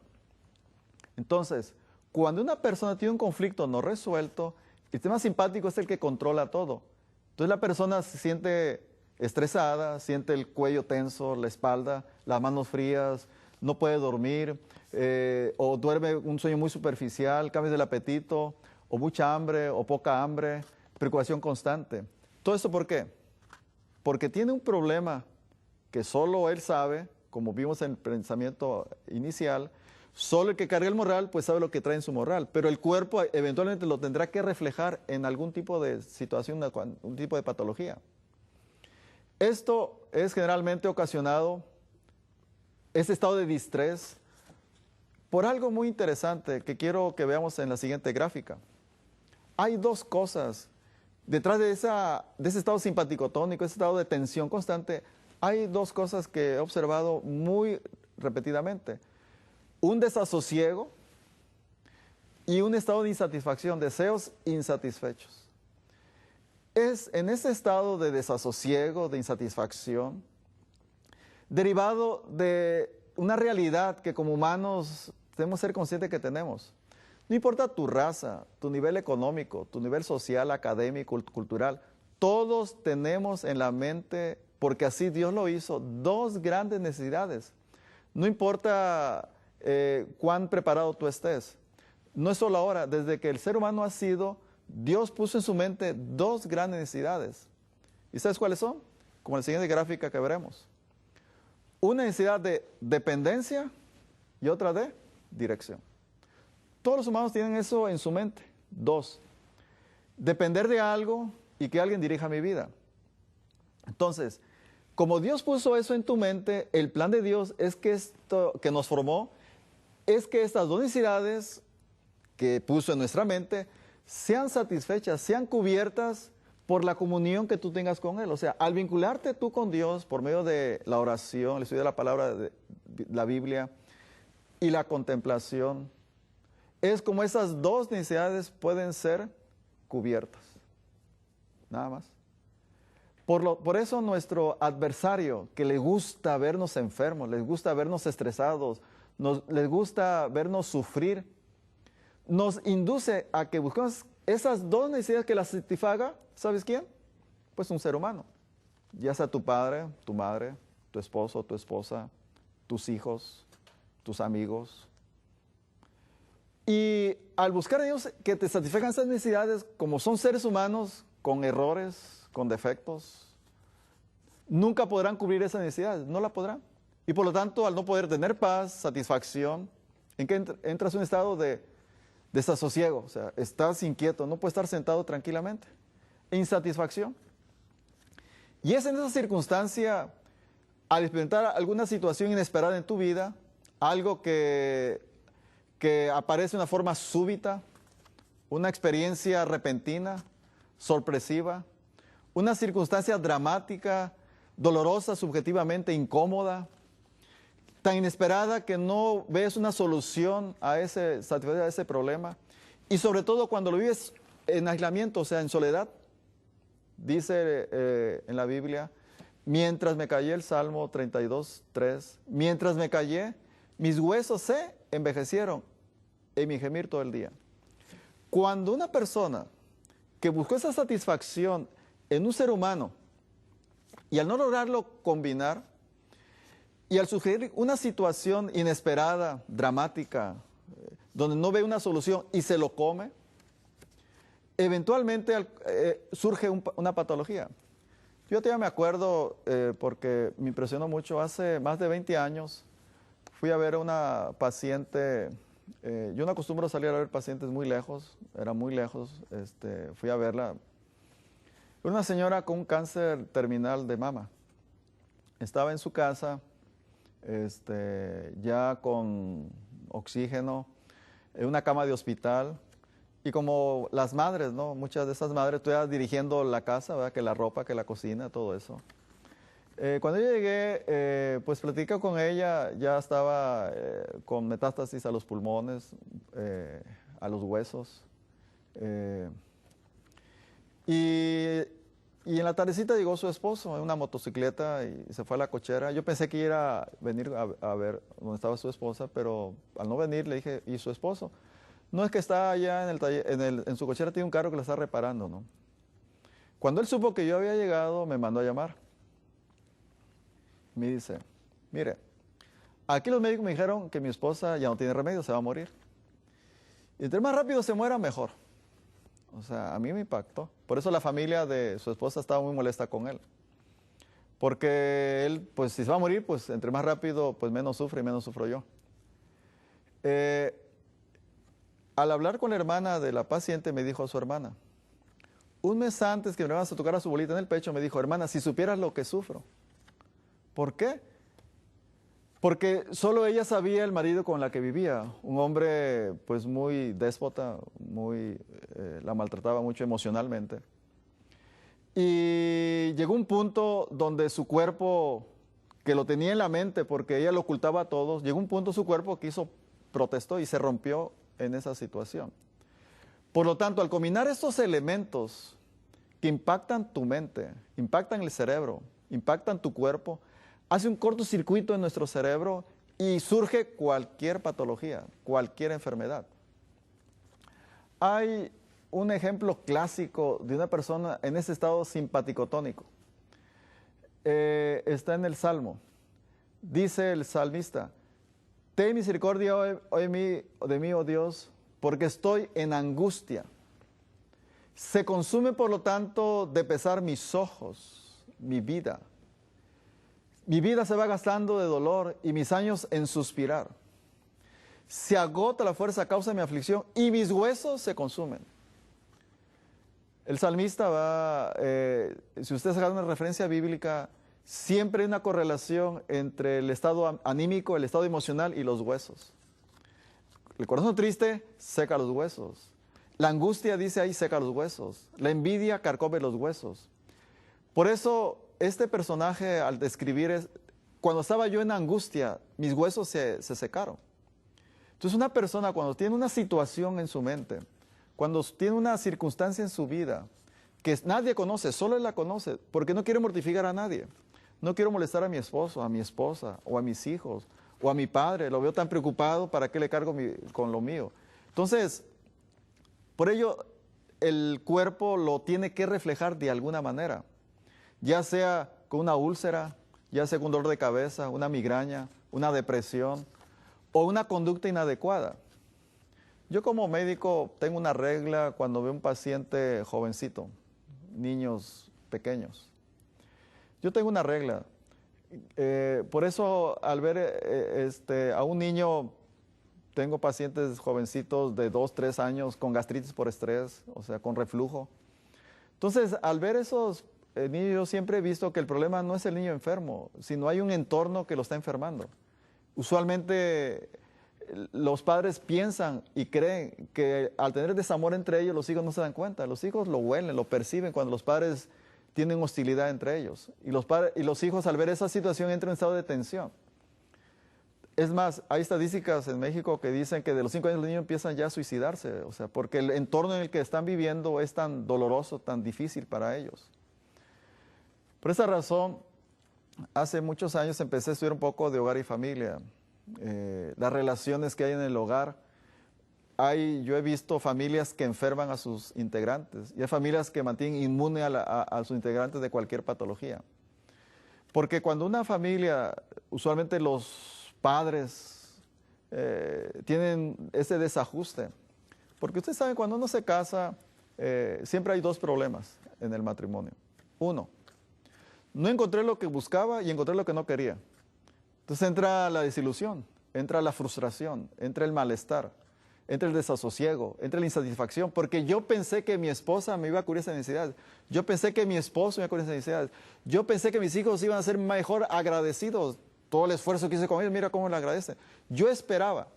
Speaker 2: Entonces, cuando una persona tiene un conflicto no resuelto, el sistema simpático es el que controla todo. Entonces la persona se siente estresada, siente el cuello tenso, la espalda, las manos frías, no puede dormir, o duerme un sueño muy superficial, cambios del apetito, o mucha hambre, o poca hambre, preocupación constante. ¿Todo eso por qué? Porque tiene un problema que solo él sabe, como vimos en el pensamiento inicial. Solo el que carga el morral, pues sabe lo que trae en su morral, pero el cuerpo eventualmente lo tendrá que reflejar en algún tipo de situación, un tipo de patología. Esto es generalmente ocasionado, este estado de distrés, por algo muy interesante que quiero que veamos en la siguiente gráfica. Hay dos cosas. Detrás de ese estado simpaticotónico, ese estado de tensión constante, hay dos cosas que he observado muy repetidamente. Un desasosiego y un estado de insatisfacción, deseos insatisfechos. Es en ese estado de desasosiego, de insatisfacción, derivado de una realidad que como humanos debemos ser conscientes que tenemos. No importa tu raza, tu nivel económico, tu nivel social, académico, cultural, todos tenemos en la mente, porque así Dios lo hizo, dos grandes necesidades. No importa cuán preparado tú estés. No es solo ahora, desde que el ser humano ha sido, Dios puso en su mente dos grandes necesidades. ¿Y sabes cuáles son? Como en la siguiente gráfica que veremos. Una necesidad de dependencia y otra de dirección. Todos los humanos tienen eso en su mente. Dos. Depender de algo y que alguien dirija mi vida. Entonces, como Dios puso eso en tu mente, el plan de Dios es que esto que nos formó, es que estas dos necesidades que puso en nuestra mente sean satisfechas, sean cubiertas por la comunión que tú tengas con Él. O sea, al vincularte tú con Dios por medio de la oración, el estudio de la palabra de la Biblia y la contemplación, es como esas dos necesidades pueden ser cubiertas. Nada más. Por eso nuestro adversario, que le gusta vernos enfermos, les gusta vernos estresados, les gusta vernos sufrir, nos induce a que busquemos esas dos necesidades que las satisfaga. ¿Sabes quién? Pues un ser humano. Ya sea tu padre, tu madre, tu esposo, tu esposa, tus hijos, tus amigos. Y al buscar a Dios que te satisfagan esas necesidades, como son seres humanos con errores, con defectos, nunca podrán cubrir esas necesidades, no la podrán. Y por lo tanto, al no poder tener paz, satisfacción, ¿en qué entras en un estado de desasosiego? O sea, estás inquieto, no puedes estar sentado tranquilamente. Insatisfacción. Y es en esa circunstancia, al experimentar alguna situación inesperada en tu vida, algo que aparece de una forma súbita, una experiencia repentina, sorpresiva, una circunstancia dramática, dolorosa, subjetivamente incómoda, tan inesperada que no ves una solución a ese problema, y sobre todo cuando lo vives en aislamiento, o sea, en soledad. Dice en la Biblia, mientras me callé, el Salmo 32:3, mientras me callé, mis huesos se envejecieron en mi gemir todo el día. Cuando una persona que buscó esa satisfacción en un ser humano y al no lograrlo combinar, y al sugerir una situación inesperada, dramática, donde no ve una solución y se lo come, eventualmente surge una patología. Yo todavía me acuerdo, porque me impresionó mucho, hace más de 20 años, fui a ver a una paciente. Yo no acostumbro salir a ver pacientes muy lejos, era muy lejos, fui a verla. Una señora con un cáncer terminal de mama. Estaba en su casa, ya con oxígeno, en una cama de hospital, Y como las madres, ¿no? Muchas de esas madres, tú ibas dirigiendo la casa, ¿verdad? Que la ropa, que la cocina, todo eso. Cuando yo llegué, pues platicé con ella, ya estaba con metástasis a los pulmones, a los huesos. Y en la tardecita llegó su esposo en una motocicleta y se fue a la cochera. Yo pensé que iba a venir a ver dónde estaba su esposa, pero al no venir le dije, ¿y su esposo? No, es que está allá en el taller, en su cochera tiene un carro que la está reparando, ¿no? Cuando él supo que yo había llegado, me mandó a llamar. Me dice, mire, aquí los médicos me dijeron que mi esposa ya no tiene remedio, se va a morir. Y entre más rápido se muera, mejor. O sea, a mí me impactó. Por eso la familia de su esposa estaba muy molesta con él. Porque él, pues si se va a morir, pues entre más rápido, pues menos sufre y menos sufro yo. Al hablar con la hermana de la paciente, me dijo a su hermana, un mes antes que me ibas a tocar a su bolita en el pecho, me dijo, hermana, si supieras lo que sufro. ¿Por qué? Porque solo ella sabía el marido con la que vivía, un hombre pues muy déspota, la maltrataba mucho emocionalmente. Y llegó un punto donde su cuerpo, que lo tenía en la mente porque ella lo ocultaba a todos, llegó un punto su cuerpo que protestó y se rompió en esa situación. Por lo tanto, al combinar estos elementos que impactan tu mente, impactan el cerebro, impactan tu cuerpo, hace un cortocircuito en nuestro cerebro y surge cualquier patología, cualquier enfermedad. Hay un ejemplo clásico de una persona en ese estado simpaticotónico. Está en el Salmo. Dice el salmista, ten misericordia de mí, oh Dios, porque estoy en angustia. Se consume, por lo tanto, de pesar mis ojos, mi vida. Mi vida se va gastando de dolor y mis años en suspirar. Se agota la fuerza a causa de mi aflicción y mis huesos se consumen. El salmista si ustedes hagan una referencia bíblica, siempre hay una correlación entre el estado anímico, el estado emocional y los huesos. El corazón triste seca los huesos. La angustia, dice ahí, seca los huesos. La envidia carcome los huesos. Por eso, este personaje, al describir, cuando estaba yo en angustia, mis huesos se secaron. Entonces, una persona cuando tiene una situación en su mente, cuando tiene una circunstancia en su vida que nadie conoce, solo él la conoce, porque no quiere mortificar a nadie. No quiero molestar a mi esposo, a mi esposa, o a mis hijos, o a mi padre. Lo veo tan preocupado, ¿para qué le cargo con lo mío? Entonces, por ello, el cuerpo lo tiene que reflejar de alguna manera. Ya sea con una úlcera, ya sea con un dolor de cabeza, una migraña, una depresión, o una conducta inadecuada. Yo como médico tengo una regla cuando veo un paciente jovencito, niños pequeños. Yo tengo una regla. Por eso al ver a un niño, tengo pacientes jovencitos de 2, 3 años con gastritis por estrés, o sea, con reflujo. Entonces, al ver esos niños, yo siempre he visto que el problema no es el niño enfermo, sino hay un entorno que lo está enfermando. Usualmente los padres piensan y creen que al tener desamor entre ellos, los hijos no se dan cuenta. Los hijos lo huelen, lo perciben cuando los padres tienen hostilidad entre ellos. Y los hijos al ver esa situación entran en estado de tensión. Es más, hay estadísticas en México que dicen que de los 5 años los niños empiezan ya a suicidarse, o sea, porque el entorno en el que están viviendo es tan doloroso, tan difícil para ellos. Por esa razón, hace muchos años empecé a estudiar un poco de hogar y familia, las relaciones que hay en el hogar. Yo he visto familias que enferman a sus integrantes y hay familias que mantienen inmune a sus integrantes de cualquier patología. Porque cuando una familia, usualmente los padres tienen ese desajuste, porque ustedes saben, cuando uno se casa, siempre hay 2 problemas en el matrimonio. 1, no encontré lo que buscaba y encontré lo que no quería. Entonces entra la desilusión, entra la frustración, entra el malestar, entra el desasosiego, entra la insatisfacción, porque yo pensé que mi esposa me iba a cubrir esas necesidades, yo pensé que mi esposo me iba a cubrir esas necesidades, yo pensé que mis hijos iban a ser mejor agradecidos, todo el esfuerzo que hice con ellos, mira cómo le agradecen. Yo esperaba.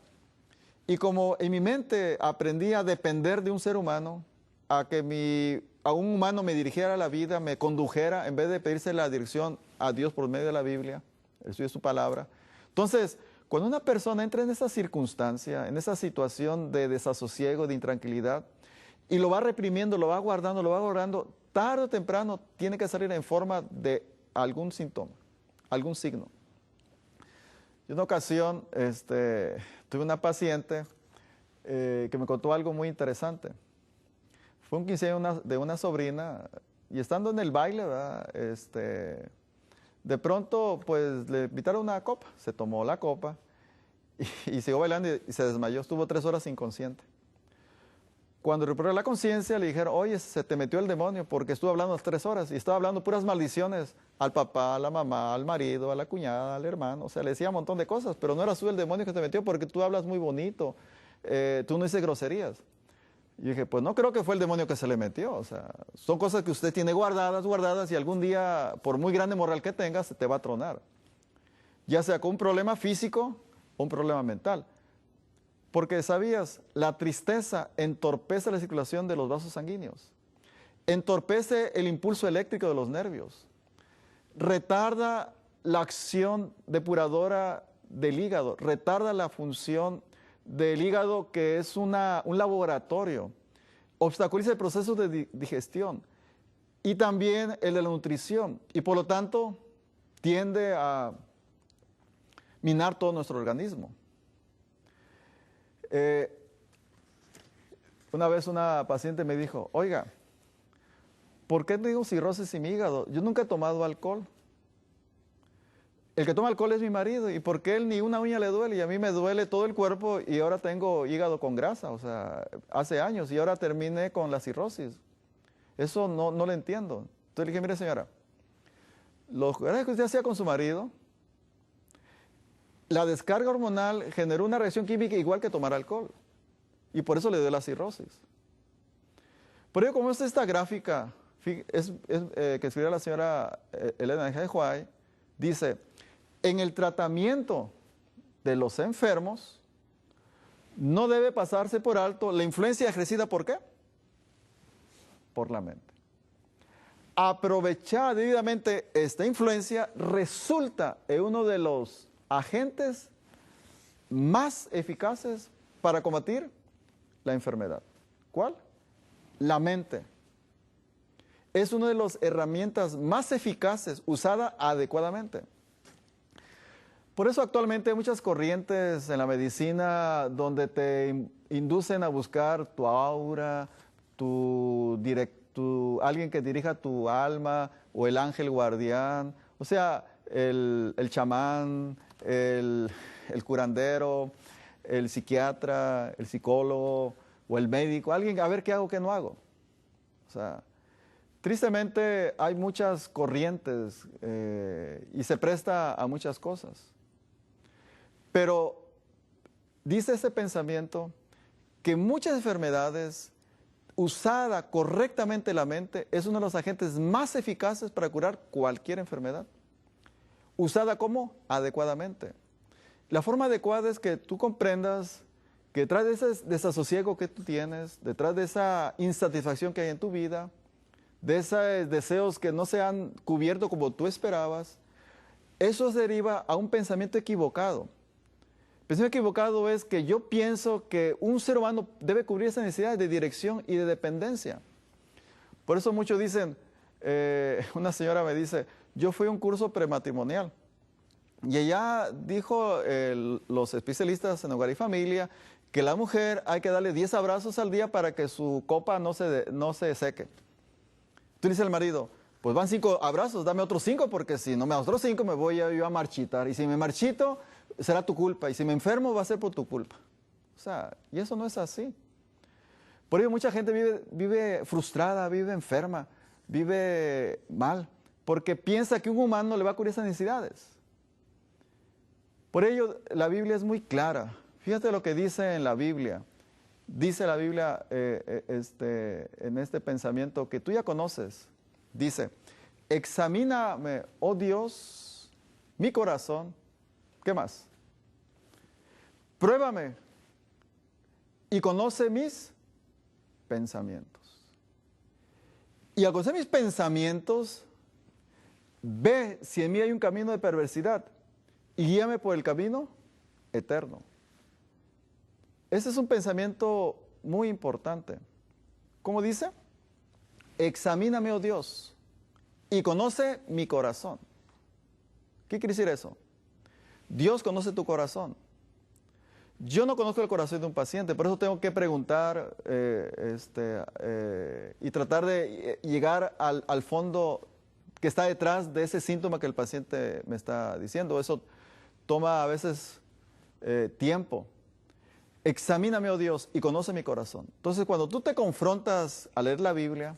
Speaker 2: Y como en mi mente aprendí a depender de un ser humano, a que a un humano me dirigiera la vida, me condujera, en vez de pedirse la dirección a Dios por medio de la Biblia, el estudio de su palabra. Entonces, cuando una persona entra en esa circunstancia, en esa situación de desasosiego, de intranquilidad, y lo va reprimiendo, lo va guardando, tarde o temprano tiene que salir en forma de algún síntoma, algún signo. En una ocasión tuve una paciente que me contó algo muy interesante. Fue un 15 años de una sobrina y estando en el baile, ¿verdad? De pronto pues le invitaron una copa, se tomó la copa y siguió bailando y se desmayó, estuvo 3 horas inconsciente. Cuando recuperó la conciencia le dijeron, oye, se te metió el demonio porque estuvo hablando 3 horas y estaba hablando puras maldiciones al papá, a la mamá, al marido, a la cuñada, al hermano. O sea, le decía un montón de cosas, pero no era tú el demonio que te metió porque tú hablas muy bonito, tú no dices groserías. Y dije, pues no creo que fue el demonio que se le metió. O sea, son cosas que usted tiene guardadas y algún día, por muy grande moral que tengas, se te va a tronar. Ya sea con un problema físico o un problema mental. Porque, ¿sabías? La tristeza entorpece la circulación de los vasos sanguíneos, entorpece el impulso eléctrico de los nervios, retarda la acción depuradora del hígado, retarda la función del hígado que es un laboratorio, obstaculiza el proceso de digestión y también el de la nutrición y por lo tanto tiende a minar todo nuestro organismo. Una vez una paciente me dijo, oiga, ¿por qué tengo cirrosis en mi hígado? Yo nunca he tomado alcohol. El que toma alcohol es mi marido, ¿y por qué él ni una uña le duele? Y a mí me duele todo el cuerpo y ahora tengo hígado con grasa, o sea, hace años y ahora terminé con la cirrosis. Eso no lo entiendo. Entonces le dije, mire señora, lo que usted hacía con su marido, la descarga hormonal generó una reacción química igual que tomar alcohol. Y por eso le dio la cirrosis. Por ello, como es esta gráfica que escribió la señora Elena G. White, dice, en el tratamiento de los enfermos, no debe pasarse por alto la influencia ejercida, ¿por qué? Por la mente. Aprovechar debidamente esta influencia resulta en uno de los agentes más eficaces para combatir la enfermedad. ¿Cuál? La mente. Es una de las herramientas más eficaces usada adecuadamente. Por eso actualmente hay muchas corrientes en la medicina donde te inducen a buscar tu aura, alguien que dirija tu alma o el ángel guardián, o sea, el chamán, el curandero, el psiquiatra, el psicólogo o el médico, alguien a ver qué hago, qué no hago. O sea, tristemente hay muchas corrientes y se presta a muchas cosas. Pero dice ese pensamiento que muchas enfermedades, usada correctamente la mente, es uno de los agentes más eficaces para curar cualquier enfermedad. Usada ¿cómo? Adecuadamente. La forma adecuada es que tú comprendas que detrás de ese desasosiego que tú tienes, detrás de esa insatisfacción que hay en tu vida, de esos deseos que no se han cubierto como tú esperabas, eso deriva a un pensamiento equivocado. El pensamiento equivocado es que yo pienso que un ser humano debe cubrir esa necesidad de dirección y de dependencia. Por eso muchos dicen, una señora me dice, yo fui a un curso prematrimonial y ella dijo, los especialistas en hogar y familia, que la mujer hay que darle 10 abrazos al día para que su copa no se seque. Tú dices al marido, pues van 5 abrazos, dame otros 5 porque si no me das otros 5 me voy yo a marchitar y si me marchito será tu culpa y si me enfermo va a ser por tu culpa. O sea, y eso no es así. Por ello mucha gente vive frustrada, vive enferma, vive mal, porque piensa que un humano le va a cubrir esas necesidades. Por ello la Biblia es muy clara. Fíjate lo que dice en la Biblia. Dice la Biblia en este pensamiento que tú ya conoces. Dice, examíname, oh Dios, mi corazón. ¿Qué más? Pruébame y conoce mis pensamientos. Y al conocer mis pensamientos, ve si en mí hay un camino de perversidad y guíame por el camino eterno. Ese es un pensamiento muy importante. ¿Cómo dice? Examíname, oh Dios, y conoce mi corazón. ¿Qué quiere decir eso? Dios conoce tu corazón. Yo no conozco el corazón de un paciente, por eso tengo que preguntar y tratar de llegar al fondo que está detrás de ese síntoma que el paciente me está diciendo. Eso toma a veces tiempo. Examíname, oh Dios, y conoce mi corazón. Entonces, cuando tú te confrontas a leer la Biblia,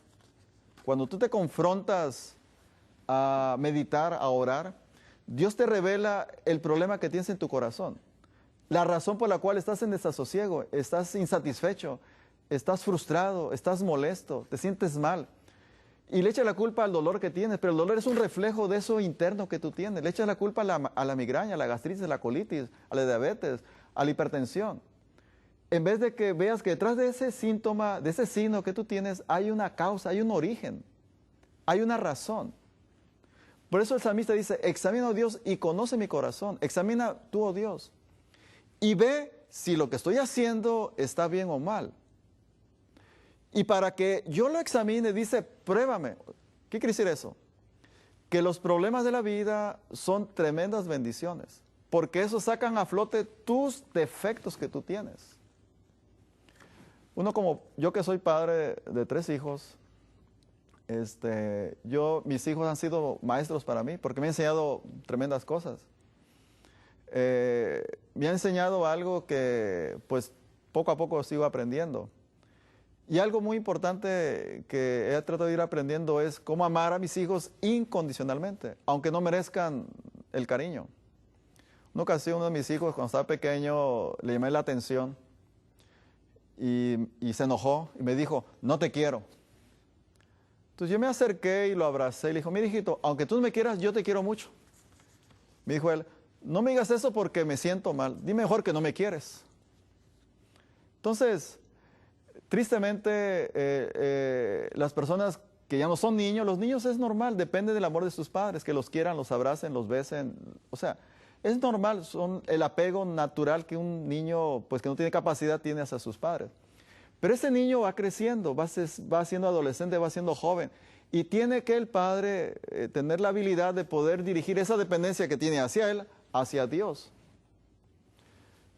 Speaker 2: cuando tú te confrontas a meditar, a orar, Dios te revela el problema que tienes en tu corazón. La razón por la cual estás en desasosiego, estás insatisfecho, estás frustrado, estás molesto, te sientes mal. Y le echas la culpa al dolor que tienes, pero el dolor es un reflejo de eso interno que tú tienes. Le echas la culpa a la migraña, a la gastritis, a la colitis, a la diabetes, a la hipertensión. En vez de que veas que detrás de ese síntoma, de ese signo que tú tienes, hay una causa, hay un origen, hay una razón. Por eso el salmista dice, examina, oh Dios, y conoce mi corazón. Examina tú, oh Dios, y ve si lo que estoy haciendo está bien o mal. Y para que yo lo examine, dice, pruébame. ¿Qué quiere decir eso? Que los problemas de la vida son tremendas bendiciones, porque eso sacan a flote tus defectos que tú tienes. Uno como yo, que soy padre de 3 hijos, mis hijos han sido maestros para mí, porque me han enseñado tremendas cosas. Me han enseñado algo que pues poco a poco sigo aprendiendo. Y algo muy importante que he tratado de ir aprendiendo es cómo amar a mis hijos incondicionalmente, aunque no merezcan el cariño. Una ocasión, uno de mis hijos, cuando estaba pequeño, le llamé la atención y se enojó y me dijo, no te quiero. Entonces yo me acerqué y lo abracé y le dije, mira, hijito, aunque tú no me quieras, yo te quiero mucho. Me dijo él, no me digas eso porque me siento mal, dime mejor que no me quieres. Entonces, tristemente, las personas que ya no son niños, los niños es normal, depende del amor de sus padres, que los quieran, los abracen, los besen, o sea, es normal, son el apego natural que un niño, pues que no tiene capacidad, tiene hacia sus padres. Pero ese niño va creciendo, va siendo adolescente, va siendo joven, y tiene que el padre tener la habilidad de poder dirigir esa dependencia que tiene hacia él, hacia Dios.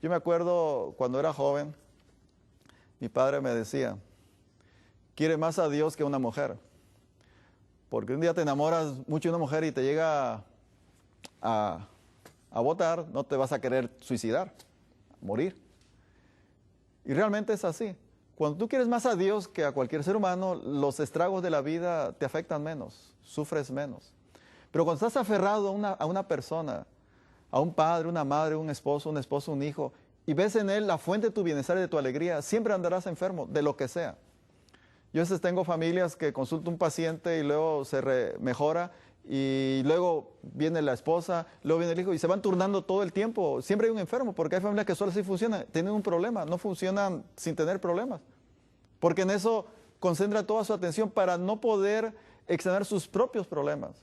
Speaker 2: Yo me acuerdo cuando era joven, mi padre me decía, quiere más a Dios que a una mujer, porque un día te enamoras mucho de una mujer y te llega a botar, no te vas a querer suicidar, morir. Y realmente es así. Cuando tú quieres más a Dios que a cualquier ser humano, los estragos de la vida te afectan menos, sufres menos. Pero cuando estás aferrado a una persona, a un padre, una madre, un esposo, un hijo, y ves en él la fuente de tu bienestar y de tu alegría, siempre andarás enfermo, de lo que sea. Yo a veces tengo familias que consulto a un paciente y luego mejora, y luego viene la esposa, luego viene el hijo, y se van turnando todo el tiempo. Siempre hay un enfermo, porque hay familias que solo así funcionan, tienen un problema, no funcionan sin tener problemas. Porque en eso concentra toda su atención para no poder examinar sus propios problemas.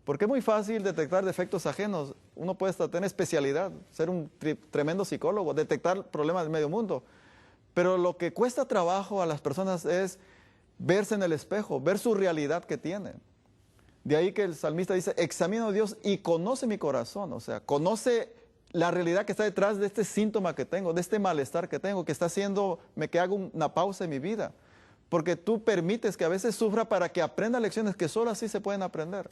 Speaker 2: Porque es muy fácil detectar defectos ajenos. Uno puede hasta tener especialidad, ser un tremendo psicólogo, detectar problemas del medio mundo. Pero lo que cuesta trabajo a las personas es verse en el espejo, ver su realidad que tienen. De ahí que el salmista dice, examina a Dios y conoce mi corazón. O sea, conoce la realidad que está detrás de este síntoma que tengo, de este malestar que tengo, que está haciéndome que haga una pausa en mi vida. Porque tú permites que a veces sufra para que aprenda lecciones que solo así se pueden aprender.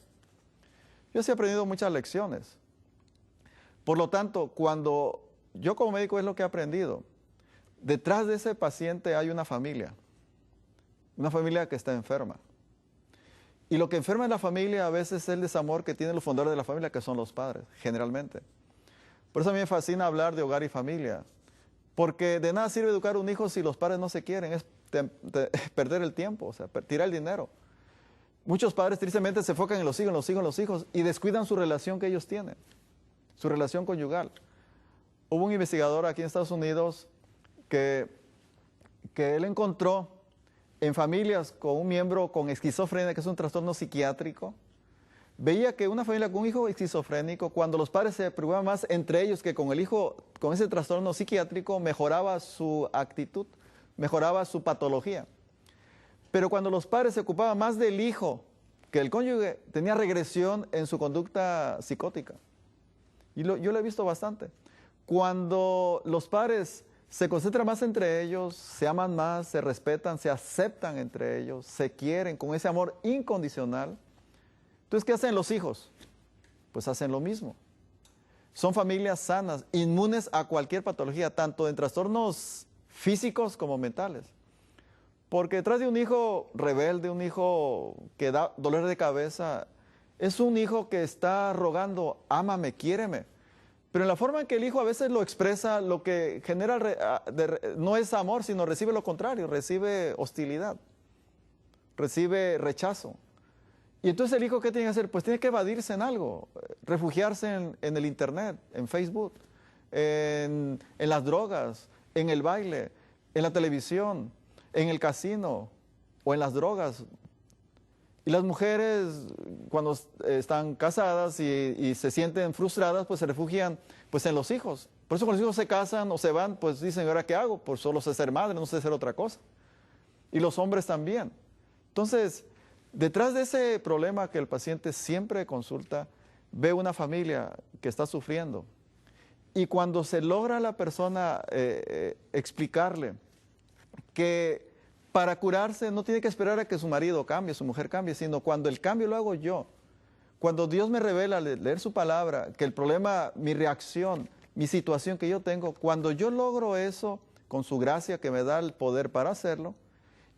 Speaker 2: Yo sí he aprendido muchas lecciones. Por lo tanto, cuando yo como médico es lo que he aprendido, detrás de ese paciente hay una familia que está enferma. Y lo que enferma en la familia a veces es el desamor que tienen los fundadores de la familia, que son los padres, generalmente. Por eso a mí me fascina hablar de hogar y familia, porque de nada sirve educar a un hijo si los padres no se quieren, es perder el tiempo, o sea, tirar el dinero. Muchos padres tristemente se enfocan en los hijos y descuidan su relación que ellos tienen, su relación conyugal. Hubo un investigador aquí en Estados Unidos que él encontró en familias con un miembro con esquizofrenia, que es un trastorno psiquiátrico. Veía que una familia con un hijo esquizofrénico, cuando los padres se preocupaban más entre ellos que con el hijo con ese trastorno psiquiátrico, mejoraba su actitud, mejoraba su patología. Pero cuando los padres se ocupaban más del hijo que el cónyuge, tenía regresión en su conducta psicótica. Y yo lo he visto bastante. Cuando los padres se concentran más entre ellos, se aman más, se respetan, se aceptan entre ellos, se quieren con ese amor incondicional. Entonces, ¿qué hacen los hijos? Pues hacen lo mismo. Son familias sanas, inmunes a cualquier patología, tanto en trastornos físicos como mentales. Porque detrás de un hijo rebelde, un hijo que da dolor de cabeza, es un hijo que está rogando, ámame, quiéreme. Pero en la forma en que el hijo a veces lo expresa, lo que genera no es amor, sino recibe lo contrario, recibe hostilidad, recibe rechazo. Y entonces el hijo, ¿qué tiene que hacer? Pues tiene que evadirse en algo, refugiarse en el internet, en Facebook, en las drogas, en el baile, en la televisión, en el casino o en las drogas. Y las mujeres, cuando están casadas y se sienten frustradas, pues se refugian pues en los hijos. Por eso cuando los hijos se casan o se van, pues dicen, ¿ahora qué hago? Pues solo sé ser madre, no sé ser otra cosa. Y los hombres también. Entonces, detrás de ese problema que el paciente siempre consulta, ve una familia que está sufriendo. Y cuando se logra a la persona explicarle que para curarse no tiene que esperar a que su marido cambie, su mujer cambie, sino cuando el cambio lo hago yo. Cuando Dios me revela al leer su palabra, que el problema, mi reacción, mi situación que yo tengo, cuando yo logro eso con su gracia que me da el poder para hacerlo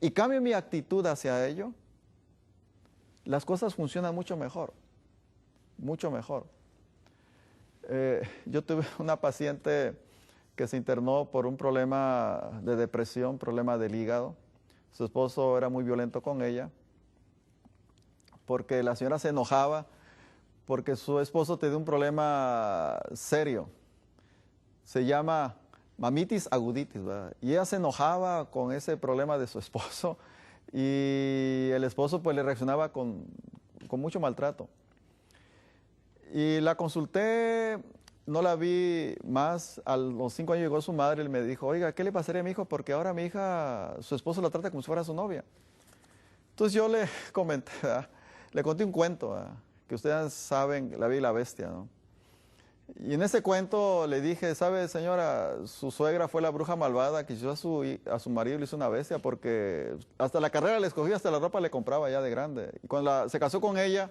Speaker 2: y cambio mi actitud hacia ello, las cosas funcionan mucho mejor, mucho mejor. Yo tuve una paciente que se internó por un problema de depresión, problema del hígado. Su esposo era muy violento con ella, porque la señora se enojaba, porque su esposo tenía un problema serio. Se llama mamitis aguditis, ¿verdad? Y ella se enojaba con ese problema de su esposo, y el esposo pues le reaccionaba con mucho maltrato. Y la consulté, no la vi más. A los 5 años llegó su madre y me dijo, oiga, ¿qué le pasaría a mi hijo? Porque ahora mi hija, su esposo la trata como si fuera su novia. Entonces yo le comenté, ¿verdad? Le conté un cuento, ¿verdad? Que ustedes saben, La Bella y la Bestia, ¿no? Y en ese cuento le dije, ¿sabe, señora? Su suegra fue la bruja malvada que hizo a su marido, le hizo una bestia, porque hasta la carrera le escogía, hasta la ropa le compraba ya de grande. Y cuando se casó con ella,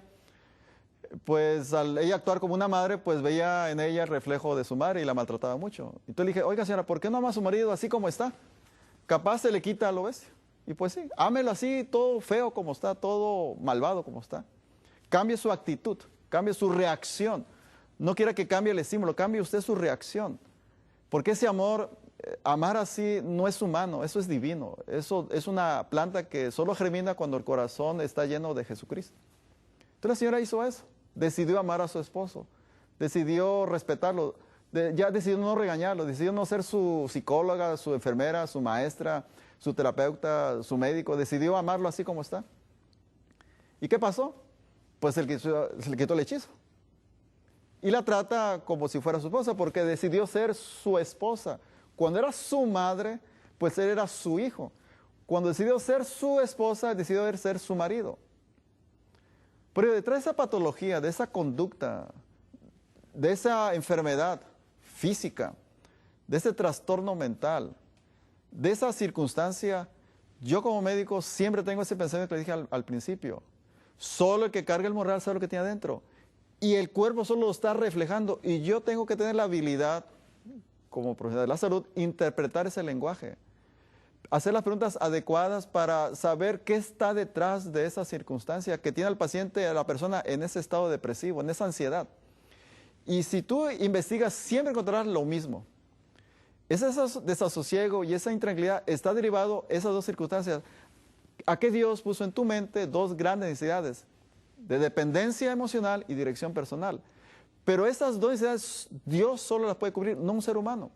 Speaker 2: pues al ella actuar como una madre, pues veía en ella el reflejo de su madre y la maltrataba mucho. Entonces le dije, oiga, señora, ¿por qué no ama a su marido así como está? Capaz se le quita a lo bestia. Y pues sí, ámelo así, todo feo como está, todo malvado como está. Cambie su actitud, cambie su reacción. No quiera que cambie el estímulo, cambie usted su reacción. Porque ese amor, amar así no es humano, eso es divino. Eso es una planta que solo germina cuando el corazón está lleno de Jesucristo. Entonces la señora hizo eso, decidió amar a su esposo, decidió respetarlo, ya decidió no regañarlo, decidió no ser su psicóloga, su enfermera, su maestra, su terapeuta, su médico, decidió amarlo así como está. ¿Y qué pasó? Pues se le quitó el hechizo. Y la trata como si fuera su esposa, porque decidió ser su esposa. Cuando era su madre, pues él era su hijo. Cuando decidió ser su esposa, decidió ser su marido. Pero detrás de esa patología, de esa conducta, de esa enfermedad física, de ese trastorno mental, de esa circunstancia, yo como médico siempre tengo ese pensamiento que le dije al principio. Solo el que carga el morral sabe lo que tiene adentro. Y el cuerpo solo lo está reflejando. Y yo tengo que tener la habilidad, como profesional de la salud, interpretar ese lenguaje. Hacer las preguntas adecuadas para saber qué está detrás de esa circunstancia que tiene al paciente, a la persona en ese estado depresivo, en esa ansiedad. Y si tú investigas, siempre encontrarás lo mismo. Ese desasosiego y esa intranquilidad está derivado de esas dos circunstancias. ¿A qué Dios puso en tu mente dos grandes necesidades? De dependencia emocional y dirección personal. Pero esas dos necesidades Dios solo las puede cubrir, no un ser humano.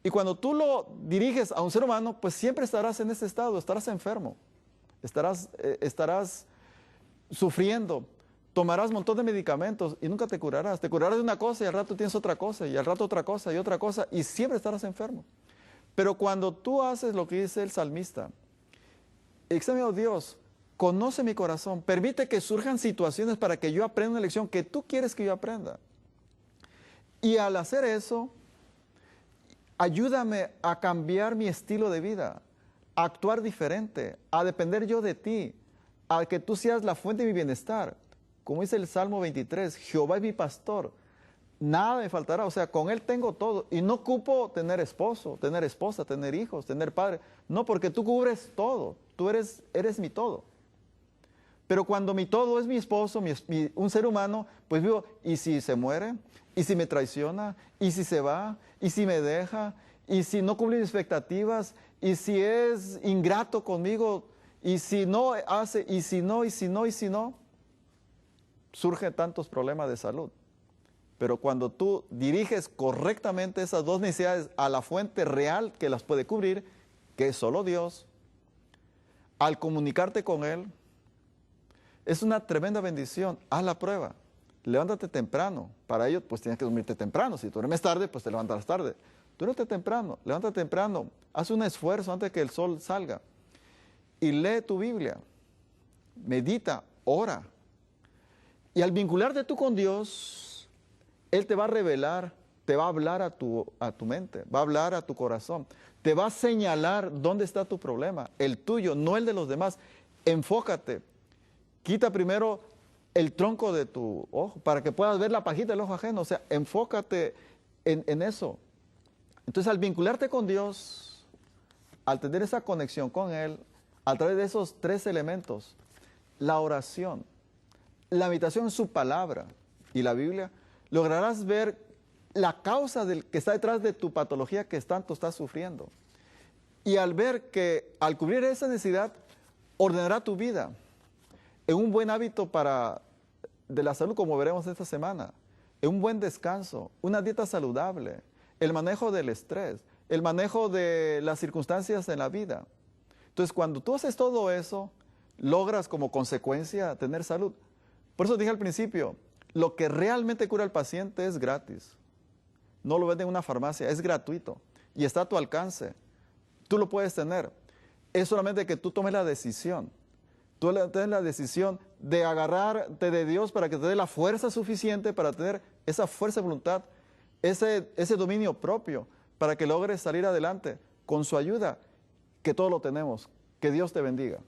Speaker 2: Y cuando tú lo diriges a un ser humano, pues siempre estarás en ese estado, estarás enfermo, estarás sufriendo, tomarás un montón de medicamentos y nunca te curarás. Te curarás de una cosa y al rato tienes otra cosa y al rato otra cosa y otra cosa y siempre estarás enfermo. Pero cuando tú haces lo que dice el salmista, examina, Dios, conoce mi corazón, permite que surjan situaciones para que yo aprenda una lección que tú quieres que yo aprenda. Y al hacer eso, ayúdame a cambiar mi estilo de vida, a actuar diferente, a depender yo de ti, a que tú seas la fuente de mi bienestar. Como dice el Salmo 23, Jehová es mi pastor, nada me faltará, o sea, con Él tengo todo. Y no ocupo tener esposo, tener esposa, tener hijos, tener padre. No, porque tú cubres todo, tú eres mi todo. Pero cuando mi todo es mi esposo, un ser humano, pues digo, ¿y si se muere? ¿Y si me traiciona? ¿Y si se va? ¿Y si me deja? ¿Y si no cumple mis expectativas? ¿Y si es ingrato conmigo? ¿Y si no hace? ¿Y si no? ¿Y si no? ¿Y si no? Surgen tantos problemas de salud. Pero cuando tú diriges correctamente esas dos necesidades a la fuente real que las puede cubrir, que es solo Dios, al comunicarte con Él, es una tremenda bendición. Haz la prueba. Levántate temprano. Para ello, pues tienes que dormirte temprano. Si duermes tarde, pues te levantarás tarde. Duérmete temprano, levántate temprano. Haz un esfuerzo antes que el sol salga. Y lee tu Biblia. Medita, ora. Y al vincularte tú con Dios, Él te va a revelar, te va a hablar a tu mente, va a hablar a tu corazón. Te va a señalar dónde está tu problema, el tuyo, no el de los demás. Enfócate. Quita primero el tronco de tu ojo para que puedas ver la pajita del ojo ajeno. O sea, enfócate en eso. Entonces, al vincularte con Dios, al tener esa conexión con Él, a través de esos tres elementos, la oración, la meditación en su palabra y la Biblia, lograrás ver la causa que está detrás de tu patología que tanto estás sufriendo. Y al ver que al cubrir esa necesidad, ordenará tu vida en un buen hábito de la salud, como veremos esta semana, en un buen descanso, una dieta saludable, el manejo del estrés, el manejo de las circunstancias en la vida. Entonces, cuando tú haces todo eso, logras como consecuencia tener salud. Por eso dije al principio, lo que realmente cura al paciente es gratis. No lo venden en una farmacia, es gratuito y está a tu alcance. Tú lo puedes tener. Es solamente que tú tomes la decisión. Tú tienes la decisión de agarrarte de Dios para que te dé la fuerza suficiente para tener esa fuerza de voluntad, ese dominio propio, para que logres salir adelante con su ayuda, que todo lo tenemos. Que Dios te bendiga.